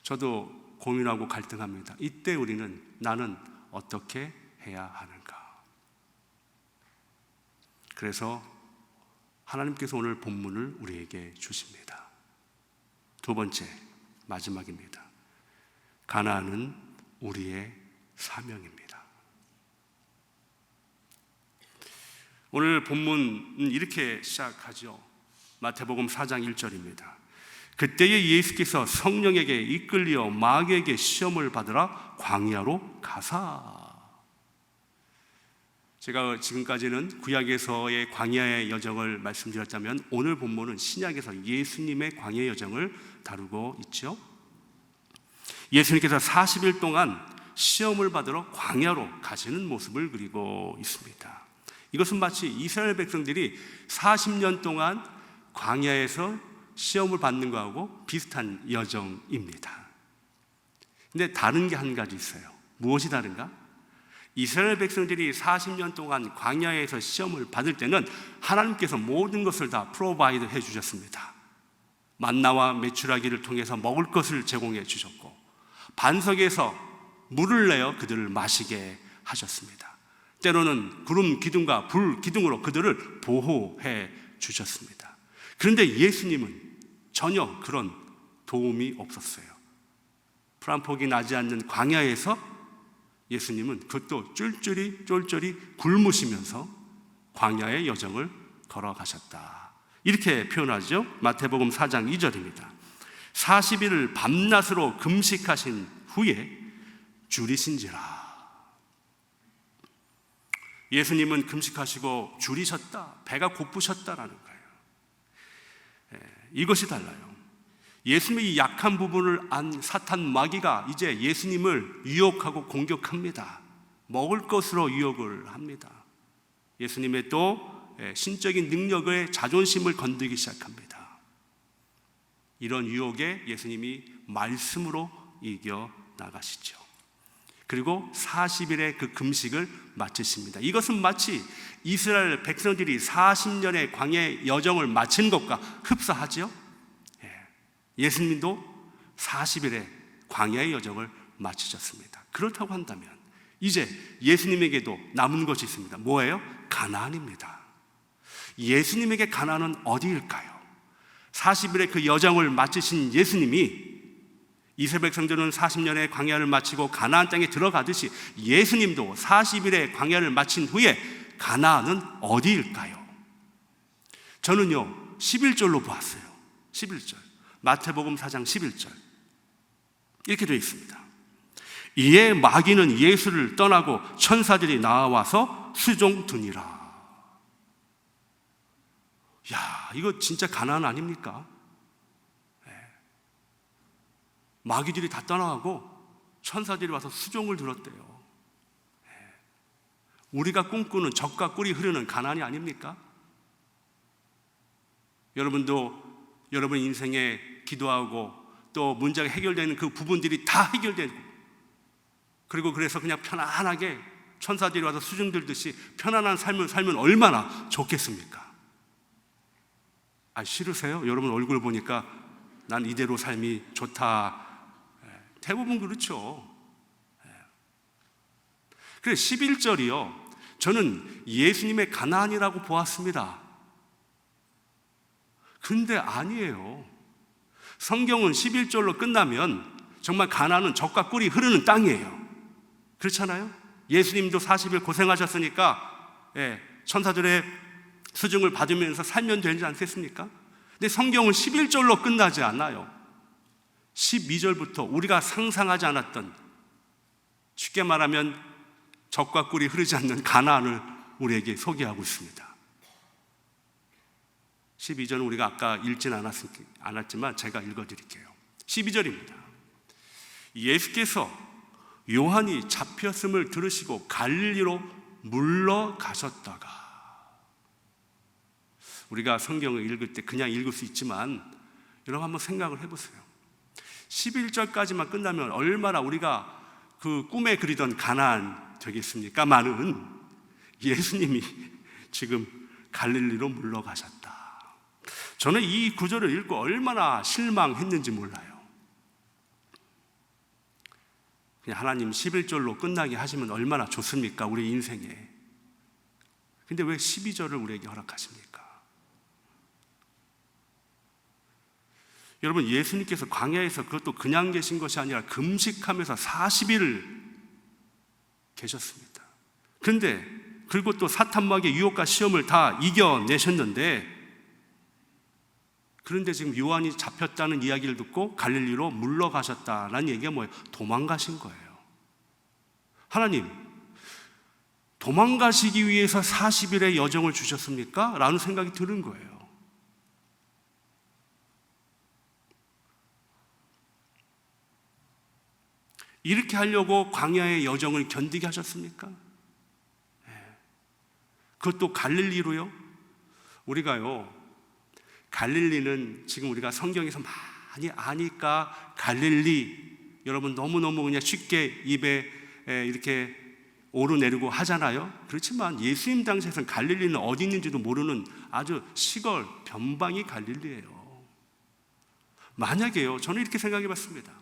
Speaker 2: 저도 고민하고 갈등합니다. 이때 우리는 나는 어떻게 해야 하는가? 그래서 하나님께서 오늘 본문을 우리에게 주십니다. 두 번째, 마지막입니다. 가나안은 우리의 사명입니다. 오늘 본문은 이렇게 시작하죠. 마태복음 4장 1절입니다. 그때에 예수께서 성령에게 이끌려 마귀에게 시험을 받으라 광야로 가사. 제가 지금까지는 구약에서의 광야의 여정을 말씀드렸다면 오늘 본문은 신약에서 예수님의 광야의 여정을 다루고 있죠. 예수님께서 40일 동안 시험을 받으러 광야로 가시는 모습을 그리고 있습니다. 이것은 마치 이스라엘 백성들이 40년 동안 광야에서 시험을 받는 거하고 비슷한 여정입니다. 근데 다른 게 한 가지 있어요. 무엇이 다른가? 이스라엘 백성들이 40년 동안 광야에서 시험을 받을 때는 하나님께서 모든 것을 다 프로바이드 해 주셨습니다. 만나와 메추라기를 통해서 먹을 것을 제공해 주셨고, 반석에서 물을 내어 그들을 마시게 하셨습니다. 때로는 구름 기둥과 불 기둥으로 그들을 보호해 주셨습니다. 그런데 예수님은 전혀 그런 도움이 없었어요. 풀한폭이 나지 않는 광야에서 예수님은 그것도 쫄쫄이 굶으시면서 광야의 여정을 걸어가셨다. 이렇게 표현하죠. 마태복음 4장 2절입니다. 40일을 밤낮으로 금식하신 후에 줄이신지라. 예수님은 금식하시고 줄이셨다, 배가 고프셨다라는 거예요. 이것이 달라요. 예수님의 이 약한 부분을 안 사탄 마귀가 이제 예수님을 유혹하고 공격합니다. 먹을 것으로 유혹을 합니다. 예수님의 또 신적인 능력의 자존심을 건드리기 시작합니다. 이런 유혹에 예수님이 말씀으로 이겨 나가시죠. 그리고 40일의 그 금식을 마치십니다. 이것은 마치 이스라엘 백성들이 40년의 광야의 여정을 마친 것과 흡사하죠. 예수님도 40일의 광야의 여정을 마치셨습니다. 그렇다고 한다면 이제 예수님에게도 남은 것이 있습니다. 뭐예요? 가나안입니다. 예수님에게 가나안은 어디일까요? 40일의 그 여정을 마치신 예수님이 이스라엘 백성들은 40년의 광야를 마치고 가나안 땅에 들어가듯이 예수님도 40일의 광야를 마친 후에 가나안은 어디일까요? 저는요 11절로 보았어요. 11절 마태복음 4장 11절 이렇게 되어 있습니다. 이에 마귀는 예수를 떠나고 천사들이 나와서 수종드니라. 야, 이거 진짜 가나안 아닙니까? 마귀들이 다 떠나가고 천사들이 와서 수종을 들었대요. 우리가 꿈꾸는 젖과 꿀이 흐르는 가나안이 아닙니까? 여러분도 여러분 인생에 기도하고 또 문제가 해결되는 그 부분들이 다 해결되고, 그리고 그래서 그냥 편안하게 천사들이 와서 수종 들듯이 편안한 삶을 살면 얼마나 좋겠습니까? 싫으세요? 여러분 얼굴 보니까 난 이대로 삶이 좋다. 대부분 그렇죠. 그래서 11절이요 저는 예수님의 가나안이라고 보았습니다. 근데 아니에요. 성경은 11절로 끝나면 정말 가나안은 젖과 꿀이 흐르는 땅이에요. 그렇잖아요? 예수님도 40일 고생하셨으니까 천사들의 수중을 받으면서 살면 되지 않겠습니까? 근데 성경은 11절로 끝나지 않아요. 12절부터 우리가 상상하지 않았던, 쉽게 말하면 젖과 꿀이 흐르지 않는 가나안을 우리에게 소개하고 있습니다. 12절은 우리가 아까 읽진 않았지만 제가 읽어드릴게요. 12절입니다. 예수께서 요한이 잡혔음을 들으시고 갈릴리로 물러가셨다가, 우리가 성경을 읽을 때 그냥 읽을 수 있지만 여러분 한번 생각을 해보세요. 11절까지만 끝나면 얼마나 우리가 그 꿈에 그리던 가나안 되겠습니까? 많은 예수님이 지금 갈릴리로 물러가셨다. 저는 이 구절을 읽고 얼마나 실망했는지 몰라요. 그냥 하나님 11절로 끝나게 하시면 얼마나 좋습니까? 우리 인생에. 근데 왜 12절을 우리에게 허락하십니까? 여러분, 예수님께서 광야에서 그것도 그냥 계신 것이 아니라 금식하면서 40일을 계셨습니다. 그런데 그리고 또 사탄 마귀의 유혹과 시험을 다 이겨내셨는데, 그런데 지금 요한이 잡혔다는 이야기를 듣고 갈릴리로 물러가셨다라는 얘기가 뭐예요? 도망가신 거예요. 하나님, 도망가시기 위해서 40일의 여정을 주셨습니까? 라는 생각이 드는 거예요. 이렇게 하려고 광야의 여정을 견디게 하셨습니까? 그것도 갈릴리로요? 우리가요, 갈릴리는 지금 우리가 성경에서 많이 아니까 갈릴리, 여러분 너무너무 그냥 쉽게 입에 이렇게 오르내리고 하잖아요. 그렇지만 예수님 당시에서는 갈릴리는 어디 있는지도 모르는 아주 시골 변방이 갈릴리예요. 만약에요, 저는 이렇게 생각해 봤습니다.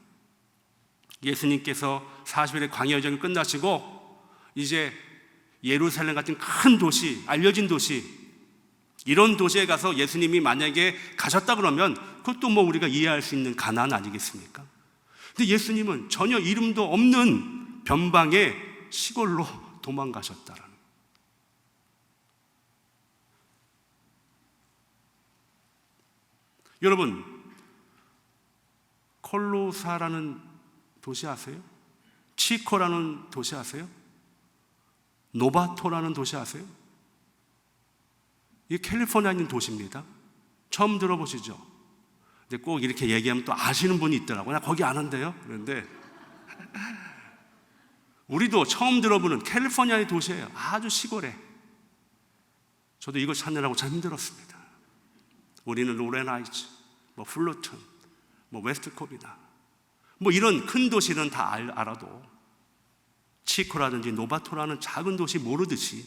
Speaker 2: 예수님께서 40일의 광야 여정이 끝나시고 이제 예루살렘 같은 큰 도시, 알려진 도시, 이런 도시에 가서 예수님이 만약에 가셨다 그러면 그것도 뭐 우리가 이해할 수 있는 가나안 아니겠습니까? 근데 예수님은 전혀 이름도 없는 변방의 시골로 도망가셨다라는. 여러분, 콜로사라는 도시 아세요? 치코라는 도시 아세요? 노바토라는 도시 아세요? 이게 캘리포니아에 있는 도시입니다. 처음 들어보시죠? 근데 꼭 이렇게 얘기하면 또 아시는 분이 있더라고요. 나 거기 아는데요? 그런데 우리도 처음 들어보는 캘리포니아의 도시예요. 아주 시골에. 저도 이거 찾느라고 참 힘들었습니다. 우리는 로렌하이츠, 뭐 플루턴, 뭐 웨스트 코비나, 뭐 이런 큰 도시는 다 알아도 치코라든지 노바토라는 작은 도시 모르듯이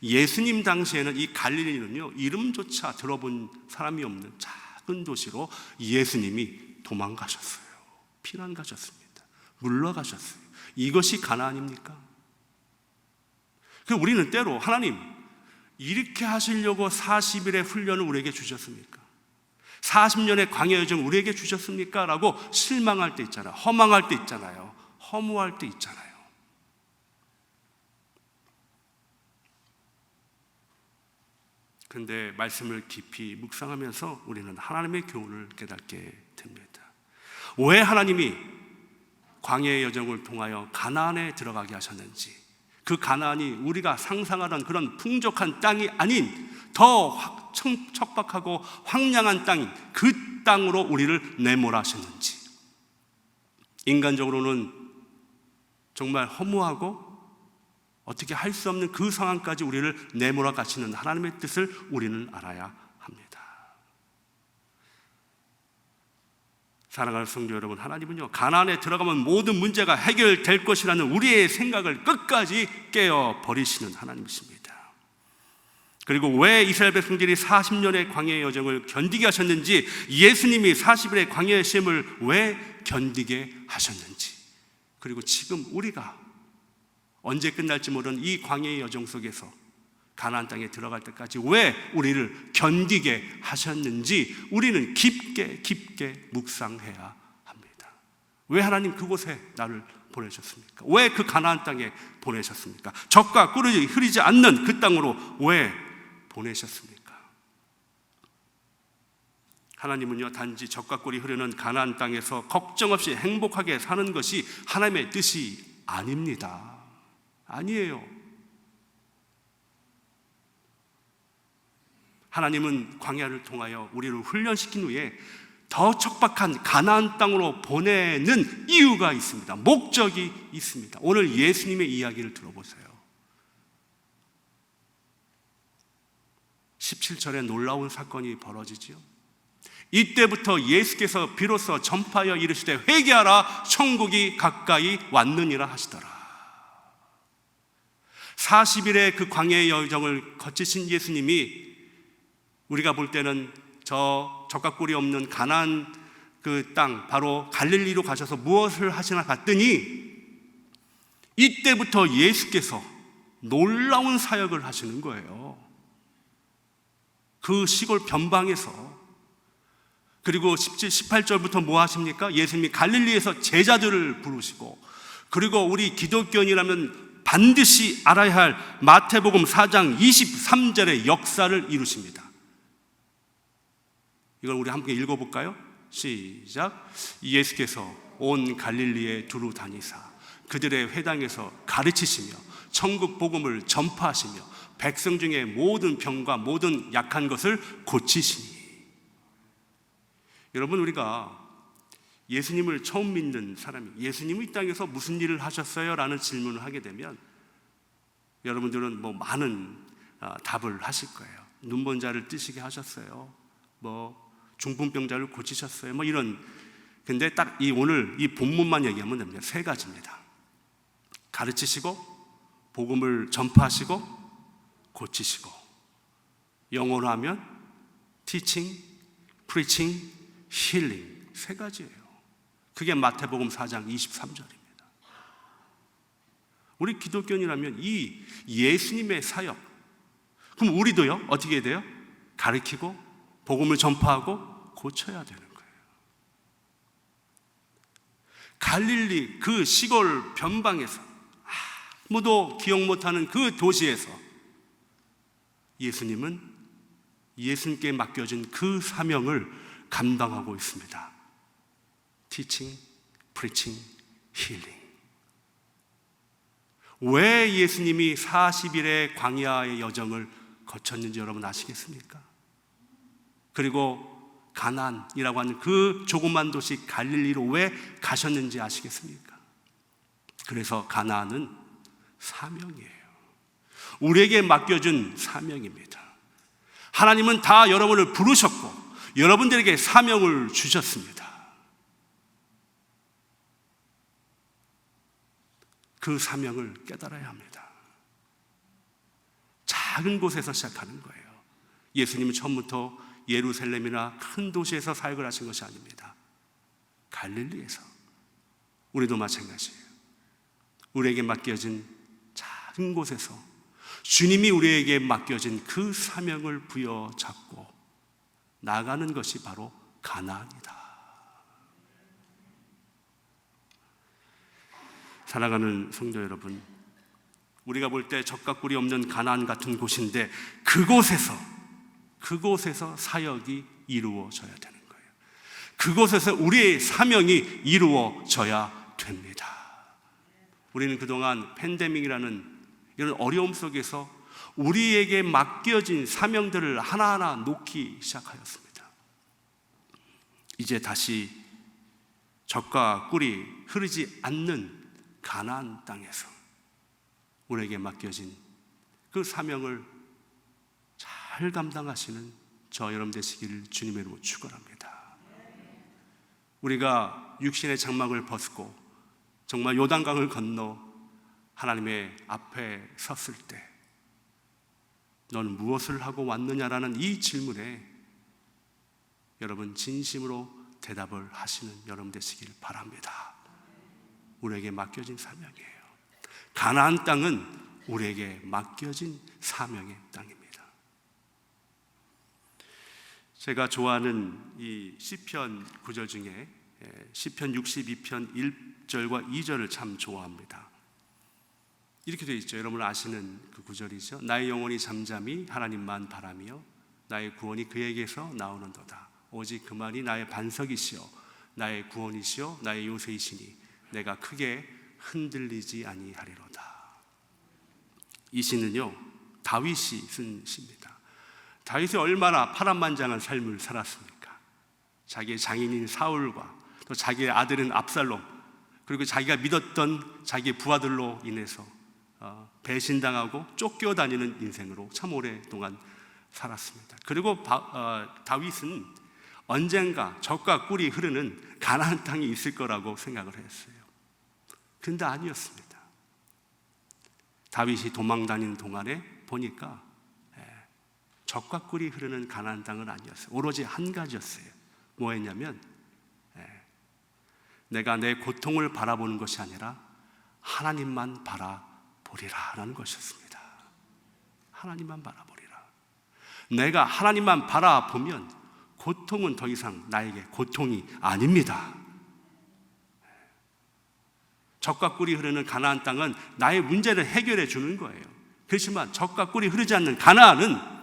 Speaker 2: 예수님 당시에는 이 갈릴리는요, 이름조차 들어본 사람이 없는 작은 도시로 예수님이 도망가셨어요. 피난 가셨습니다. 물러가셨어요. 이것이 가나안입니까? 그럼 우리는 때로 하나님 이렇게 하시려고 40일의 훈련을 우리에게 주셨습니까? 40년의 광야 여정 우리에게 주셨습니까? 라고 실망할 때 있잖아요. 허망할 때 있잖아요. 허무할 때 있잖아요. 그런데 말씀을 깊이 묵상하면서 우리는 하나님의 교훈을 깨닫게 됩니다. 왜 하나님이 광야의 여정을 통하여 가나안에 들어가게 하셨는지, 그 가나안이 우리가 상상하던 그런 풍족한 땅이 아닌 더 척박하고 황량한 땅인 그 땅으로 우리를 내몰아셨는지, 인간적으로는 정말 허무하고 어떻게 할 수 없는 그 상황까지 우리를 내몰아 가시는 하나님의 뜻을 우리는 알아야 합니다. 사랑하는 성도 여러분, 하나님은요, 가나안에 들어가면 모든 문제가 해결될 것이라는 우리의 생각을 끝까지 깨어 버리시는 하나님이십니다. 그리고 왜 이스라엘 백성들이 40년의 광야의 여정을 견디게 하셨는지, 예수님이 40일의 광야의 시험을 왜 견디게 하셨는지, 그리고 지금 우리가 언제 끝날지 모르는 이 광야의 여정 속에서 가나안 땅에 들어갈 때까지 왜 우리를 견디게 하셨는지 우리는 깊게 묵상해야 합니다. 왜 하나님 그곳에 나를 보내셨습니까? 왜 그 가나안 땅에 보내셨습니까? 젖과 꿀이 흐르지 않는 그 땅으로 왜 보내셨습니까? 하나님은요, 단지 젖과 꿀이 흐르는 가나안 땅에서 걱정 없이 행복하게 사는 것이 하나님의 뜻이 아닙니다. 아니에요. 하나님은 광야를 통하여 우리를 훈련시킨 후에 더 척박한 가나안 땅으로 보내는 이유가 있습니다. 목적이 있습니다. 오늘 예수님의 이야기를 들어보세요. 17절에 놀라운 사건이 벌어지지요. 이때부터 예수께서 비로소 전파하여 이르시되 회개하라, 천국이 가까이 왔느니라 하시더라. 40일의 그 광야의 여정을 거치신 예수님이 우리가 볼 때는 저 젖과 꿀이 없는 가나안 그 땅, 바로 갈릴리로 가셔서 무엇을 하시나 갔더니 이때부터 예수께서 놀라운 사역을 하시는 거예요. 그 시골 변방에서. 그리고 18절부터 뭐 하십니까? 예수님이 갈릴리에서 제자들을 부르시고, 그리고 우리 기독교인이라면 반드시 알아야 할 마태복음 4장 23절의 역사를 이루십니다. 이걸 우리 함께 읽어볼까요? 시작. 예수께서 온 갈릴리에 두루 다니사 그들의 회당에서 가르치시며 천국 복음을 전파하시며 백성 중에 모든 병과 모든 약한 것을 고치시니. 여러분, 우리가 예수님을 처음 믿는 사람이 예수님이 이 땅에서 무슨 일을 하셨어요? 라는 질문을 하게 되면 여러분들은 뭐 많은 답을 하실 거예요. 눈먼 자를 뜨시게 하셨어요. 뭐 중풍병자를 고치셨어요. 뭐 이런. 근데 딱 오늘 이 본문만 얘기하면 됩니다. 3가지입니다. 가르치시고, 복음을 전파하시고, 고치시고. 영어로 하면 teaching, preaching, healing. 3가지예요. 그게 마태복음 4장 23절입니다. 우리 기독교인이라면 이 예수님의 사역, 그럼 우리도요 어떻게 해야 돼요? 가르치고 복음을 전파하고 고쳐야 되는 거예요. 갈릴리 그 시골 변방에서 아무도 기억 못하는 그 도시에서 예수님은 예수님께 맡겨진 그 사명을 감당하고 있습니다. Teaching, preaching, healing. 왜 예수님이 40일의 광야의 여정을 거쳤는지 여러분 아시겠습니까? 그리고 가나안이라고 하는 그 조그만 도시 갈릴리로 왜 가셨는지 아시겠습니까? 그래서 가나안은 사명이에요. 우리에게 맡겨준 사명입니다. 하나님은 다 여러분을 부르셨고 여러분들에게 사명을 주셨습니다. 그 사명을 깨달아야 합니다. 작은 곳에서 시작하는 거예요. 예수님은 처음부터 예루살렘이나 큰 도시에서 사역을 하신 것이 아닙니다. 갈릴리에서. 우리도 마찬가지예요. 우리에게 맡겨진 작은 곳에서 주님이 우리에게 맡겨진 그 사명을 부여잡고 나가는 것이 바로 가나안이다. 사랑하는 성도 여러분, 우리가 볼 때 적과 꿀이 없는 가나안 같은 곳인데 그곳에서 사역이 이루어져야 되는 거예요. 그곳에서 우리의 사명이 이루어져야 됩니다. 우리는 그동안 팬데믹이라는 이런 어려움 속에서 우리에게 맡겨진 사명들을 하나하나 놓기 시작하였습니다. 이제 다시 적과 꿀이 흐르지 않는 가나안 땅에서 우리에게 맡겨진 그 사명을 잘 감당하시는 저 여러분 되시기를 주님의 이름으로 축원합니다. 우리가 육신의 장막을 벗고 정말 요단강을 건너 하나님의 앞에 섰을 때 너는 무엇을 하고 왔느냐라는 이 질문에 여러분 진심으로 대답을 하시는 여러분 되시길 바랍니다. 우리에게 맡겨진 사명이에요. 가나안 땅은 우리에게 맡겨진 사명의 땅입니다. 제가 좋아하는 이 시편 구절 중에 시편 62편 1절과 2절을 참 좋아합니다. 이렇게 되어 있죠. 여러분 아시는 그 구절이죠. 나의 영혼이 잠잠히 하나님만 바라며 나의 구원이 그에게서 나오는도다. 오직 그만이 나의 반석이시요 나의 구원이시요 나의 요새이시니 내가 크게 흔들리지 아니하리로다. 이 시는요 다윗이 쓴 시입니다. 다윗이 얼마나 파란만장한 삶을 살았습니까? 자기의 장인인 사울과 또 자기의 아들인 압살롬 그리고 자기가 믿었던 자기의 부하들로 인해서 배신당하고 쫓겨다니는 인생으로 참 오랫동안 살았습니다. 그리고 다윗은 언젠가 적과 꿀이 흐르는 가나안 땅이 있을 거라고 생각을 했어요. 그런데 아니었습니다. 다윗이 도망다니는 동안에 보니까 적과 꿀이 흐르는 가나안 땅은 아니었어요. 오로지 한 가지였어요. 뭐였냐면 내가 내 고통을 바라보는 것이 아니라 하나님만 바라보리라 라는 것이었습니다. 하나님만 바라보리라. 내가 하나님만 바라보면 고통은 더 이상 나에게 고통이 아닙니다. 적과 꿀이 흐르는 가나안 땅은 나의 문제를 해결해 주는 거예요. 그렇지만 적과 꿀이 흐르지 않는 가나안은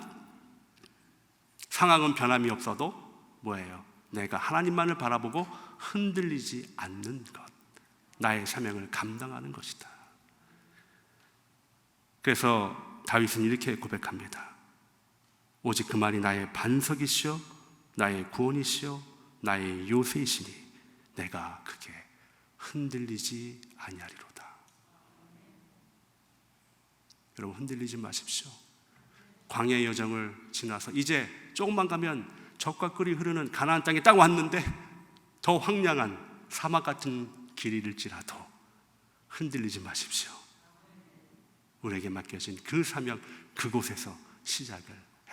Speaker 2: 상황은 변함이 없어도 뭐예요? 내가 하나님만을 바라보고 흔들리지 않는 것, 나의 사명을 감당하는 것이다. 그래서 다윗은 이렇게 고백합니다. 오직 그만이 나의 반석이시요 나의 구원이시요 나의 요새이시니 내가 크게 흔들리지 아니하리로다. 여러분 흔들리지 마십시오. 광야의 여정을 지나서 이제 조금만 가면 젖과 꿀이 흐르는 가나안 땅에 딱 왔는데 더 황량한 사막 같은 길이 잃을지라도 흔들리지 마십시오. 우리에게 맡겨진 그 사명, 그곳에서 시작을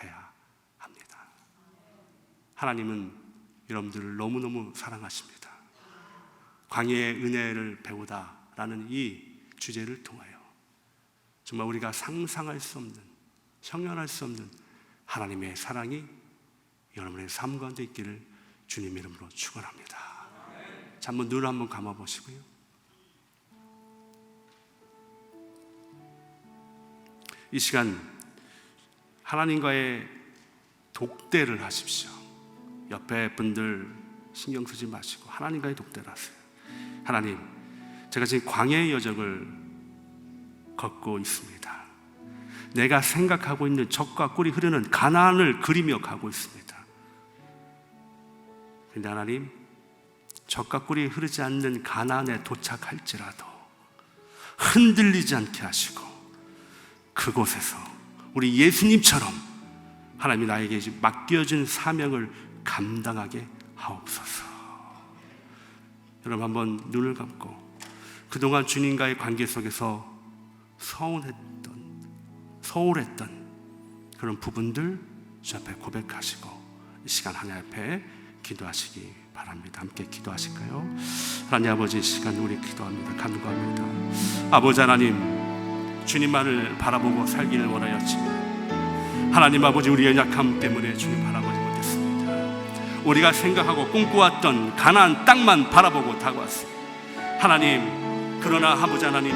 Speaker 2: 해야 합니다. 하나님은 여러분들을 너무너무 사랑하십니다. 광야의 은혜를 배우다라는 이 주제를 통하여 정말 우리가 상상할 수 없는, 형연할 수 없는 하나님의 사랑이 여러분의 삶 가운데 있기를 주님 이름으로 축원합니다. 자, 한번 눈을 한번 감아보시고요. 이 시간 하나님과의 독대를 하십시오. 옆에 분들 신경 쓰지 마시고 하나님과의 독대를 하세요. 하나님, 제가 지금 광야의 여정을 걷고 있습니다. 내가 생각하고 있는 젖과 꿀이 흐르는 가나안을 그리며 가고 있습니다. 그런데 하나님, 젖과 꿀이 흐르지 않는 가나안에 도착할지라도 흔들리지 않게 하시고 그곳에서 우리 예수님처럼 하나님이 나에게 맡겨준 사명을 감당하게 하옵소서. 여러분, 한번 눈을 감고 그동안 주님과의 관계 속에서 소홀했던 그런 부분들 주 앞에 고백하시고 이 시간 하나님 앞에 기도하시기 바랍니다. 함께 기도하실까요? 하나님 아버지, 이 시간 우리 기도합니다. 간구합니다. 아버지 하나님, 주님만을 바라보고 살기를 원하였지만 하나님 아버지, 우리의 약함 때문에 주님 바라보지 못했습니다. 우리가 생각하고 꿈꿔왔던 가나안 땅만 바라보고 다가왔습니다. 하나님, 그러나 아버지 하나님,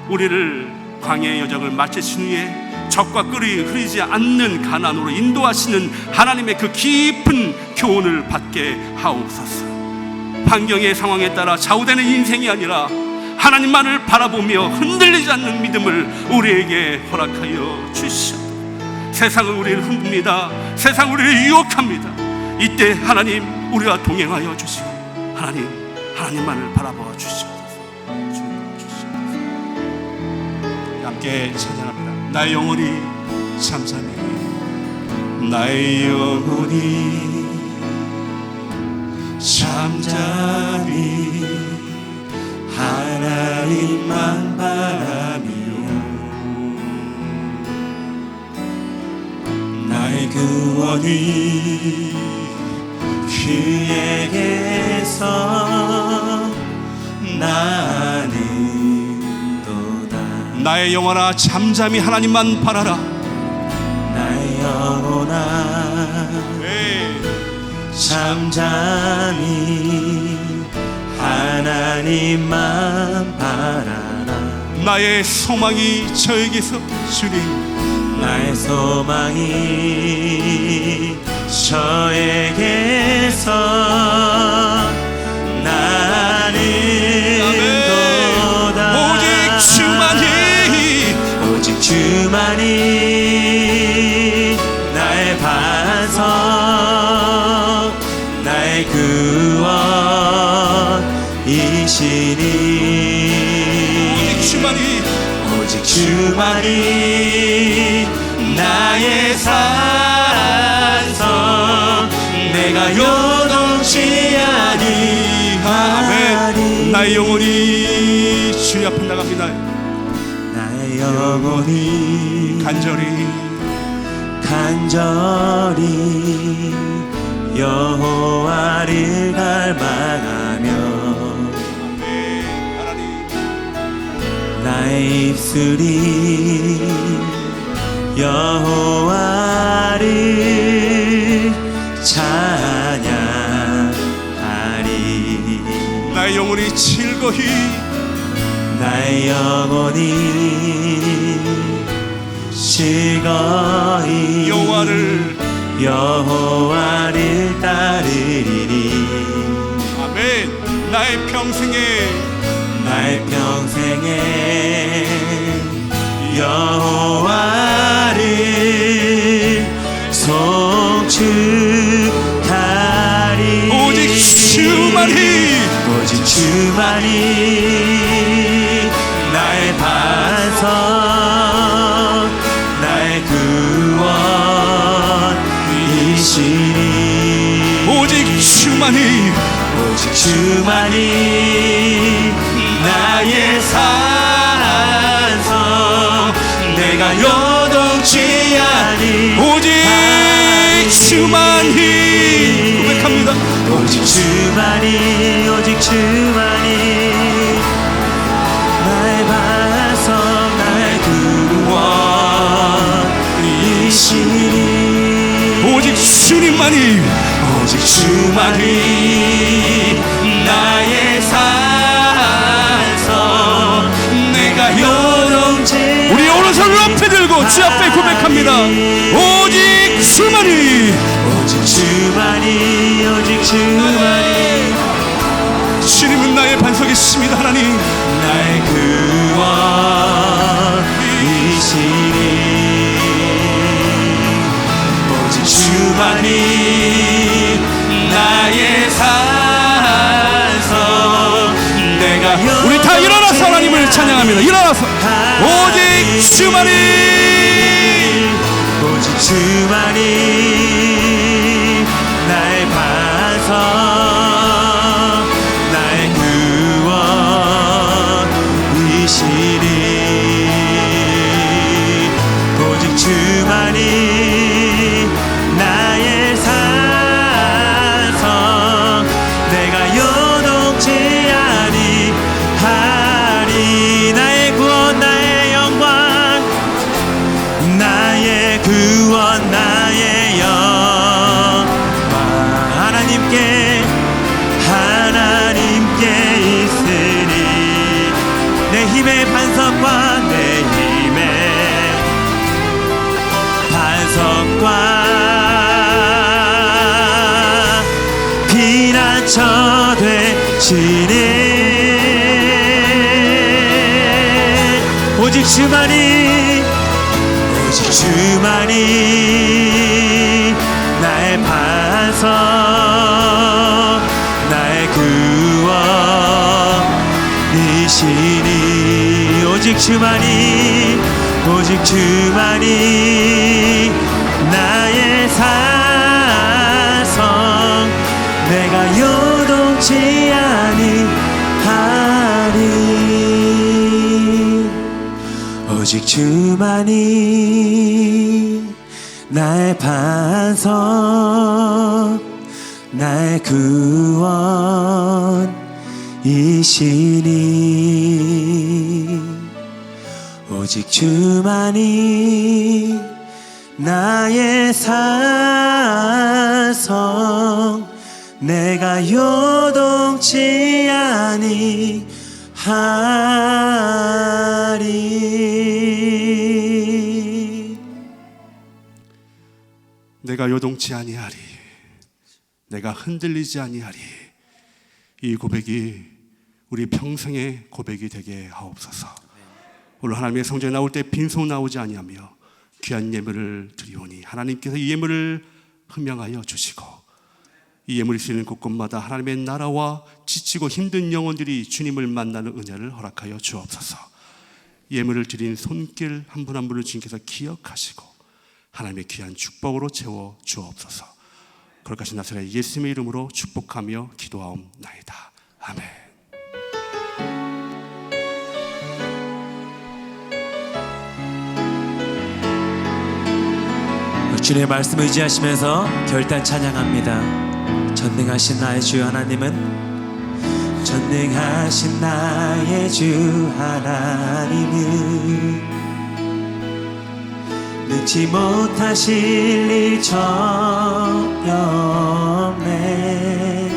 Speaker 2: 우리를 광야의 여정을 마치신 후에 젖과 꿀이 흐르지 않는 가나안으로 인도하시는 하나님의 그 깊은 교훈을 받게 하옵소서. 환경의 상황에 따라 좌우되는 인생이 아니라 하나님만을 바라보며 흔들리지 않는 믿음을 우리에게 허락하여 주시옵소서. 세상은 우리를 흔듭니다. 세상은 우리를 유혹합니다. 이때 하나님, 우리와 동행하여 주시고 하나님만을 바라봐 주시옵소서. 함께 찬양합니다. 나의 영혼이 잠잠히, 나의 영혼이 잠잠히 하나님만 바라며 나의 구원이 그에게서 나는도다. 나의 영혼아, 잠잠히 하나님만 바라라. 나의 영혼아, 잠잠히 하나님만 바라라. 나의 소망이 저에게서 주님, 나의 소망이 저에게서 나는도다. 오직 주만이 나의 반석, 나의 구원이시니. 오직 주만이 나의 산성, 내가 요동치 아니하리. 나의 영혼이 주의 앞에 나갑니다. 나의 영혼이 간절히 여호와를 갈망하며 나의 입술이 여호와를 찬양하리. 나의 영혼이 즐거이 여호와를 따르리니. 아멘. 나의 평생에 여호와를 송축하리. 오직 주만이 나의 반석, 나의 구원이시니.
Speaker 1: 오직 주만이 나의 산성 내가 요동치 아니
Speaker 2: 오직 주만이 고백합니다.
Speaker 1: 오직 주만이 오직 주만이 나의 반성 나의 구원이시니
Speaker 2: 오직 주님만이
Speaker 1: 오직 주만이 나의 산성 내가 요동치
Speaker 2: 우리 오른손을 높이 들고 주 앞에 고백합니다. 오직 주만이
Speaker 1: 오직 주만이 오직 주만이
Speaker 2: 주님은 나의 반석이십니다. 하나님
Speaker 1: 나의 구원이시니 오직 주만이 나의 산성 내가
Speaker 2: 우리 다 일어나서 하나님을 찬양합니다. 일어나서 오직 주만이
Speaker 1: 오직 주만이 나의 반성 나의 구원이시니 오직 주만이 나의 산성 내가 요동치 아니하리 나의 구원 나의 영광 나의 구원 나의 영광 하나님께 있으니 내 힘의 반석과 내 힘의 반석과 피난처 되시니 오직 주만이 나의 반석 나의 구원이시니 오직 주만이 나의 산성 내가 요동치 아니하리 오직 주만이 나의 반석 나의 구원이시니 오직 주만이 나의 산성 내가 요동치 아니하리
Speaker 2: 내가 요동치 아니하리 내가 흔들리지 아니하리 이 고백이 우리 평생의 고백이 되게 하옵소서. 오늘 하나님의 성전에 나올 때 빈손 나오지 아니하며 귀한 예물을 드리오니 하나님께서 이 예물을 흠명하여 주시고 이 예물이 쓰이는 곳곳마다 하나님의 나라와 지치고 힘든 영혼들이 주님을 만나는 은혜를 허락하여 주옵소서. 예물을 드린 손길 한 분 한 분을 주님께서 기억하시고 하나님의 귀한 축복으로 채워 주옵소서. 거룩하신 나사렛 예수님의 이름으로 축복하며 기도하옵나이다. 아멘.
Speaker 1: 주님의 말씀 의지하시면서 결단 찬양합니다. 전능하신 나의 주 하나님은 전능하신 나의 주 하나님은 능치 못하실 일 전혀 없네.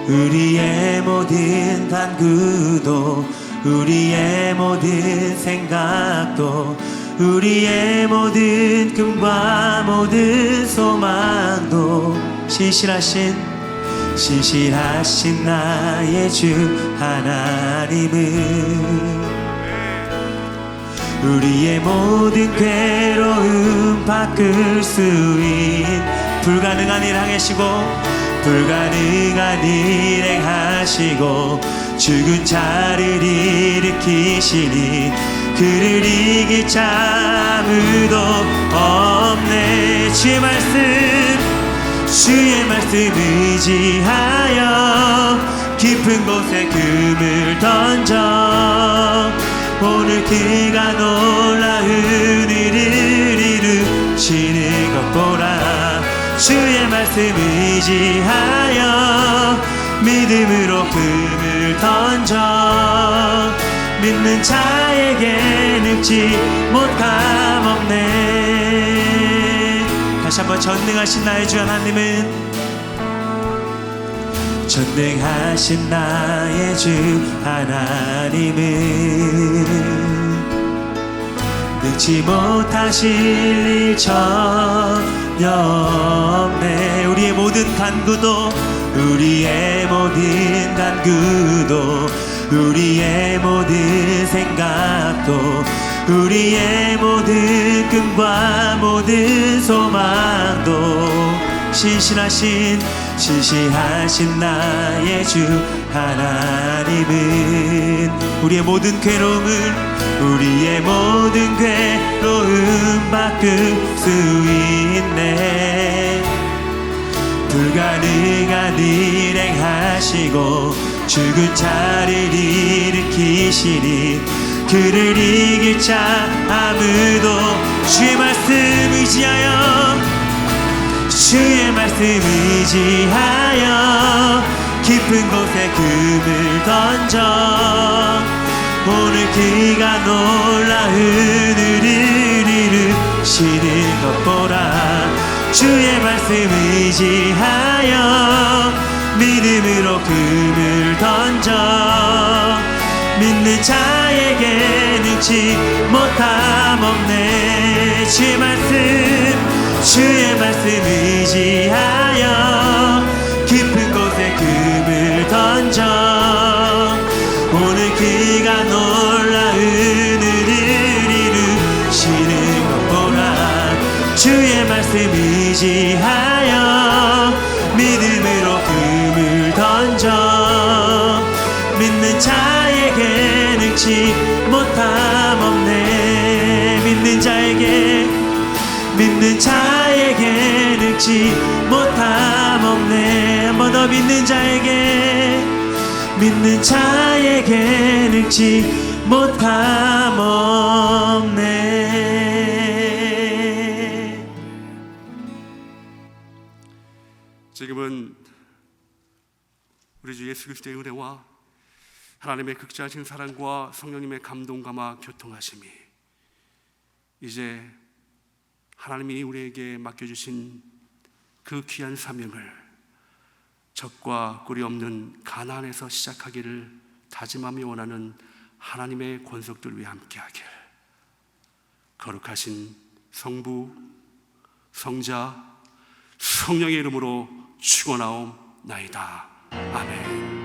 Speaker 1: 우리의 모든 간구도 우리의 모든 생각도 우리의 모든 꿈과 모든 소망도 신실하신 나의 주 하나님은 우리의 모든 괴로움 바꿀 수 있는 불가능한 일 행하시고 불가능한 일 행하시고 죽은 자를 일으키시니 그를 이길 자 아무도 없네. 주의 말씀 주의 말씀 의지하여 깊은 곳에 금을 던져 오늘 그가 놀라운 일을 이루시는 것 보라. 주의 말씀 의지하여 믿음으로 금을 던져 믿는 자에게 늙지 못함 없네. 다시 한번 전능하신 나의 주 하나님은 전능하신 나의 주 하나님은 늙지 못하실 일 전혀 없네. 우리의 모든 간구도 우리의 모든 간구도 우리의 모든 생각도 우리의 모든 꿈과 모든 소망도 신실하신 나의 주 하나님은 우리의 모든 괴로움을 우리의 모든 괴로움 바꿀 수 있네. 불가능한 일 행하시고 죽은 자를 일으키시니 그를 이길 자 아무도. 주의 말씀 의지하여 깊은 곳에 금을 던져 오늘 그가 놀라운 일을 이루시는 것 보라. 주의 말씀 의지하여 믿음으로 금을 던져 믿는 자에게 늙지 못함 없네. 주의 말씀 의지하여 깊은 곳에 금을 던져 오늘 그가 놀라운 일을 이루시는 것 보라. 주의 말씀 의지하여 믿음으로 금을 던져 믿는 자에게 늙지 못함 없네. 믿는 자에게 늙지 못함 없네. 한 번 더 믿는 자에게 늙지 못함 없네.
Speaker 2: 지금은 우리 주 예수 그리스도의 은혜와 하나님의 극진하신 사랑과 성령님의 감동감화 교통하심이 이제 하나님이 우리에게 맡겨주신 그 귀한 사명을 적과 꿀이 없는 가나안에서 시작하기를 다짐하며 원하는 하나님의 권속들 위해 함께하길 거룩하신 성부, 성자, 성령의 이름으로 축원하옵나이다. 아멘.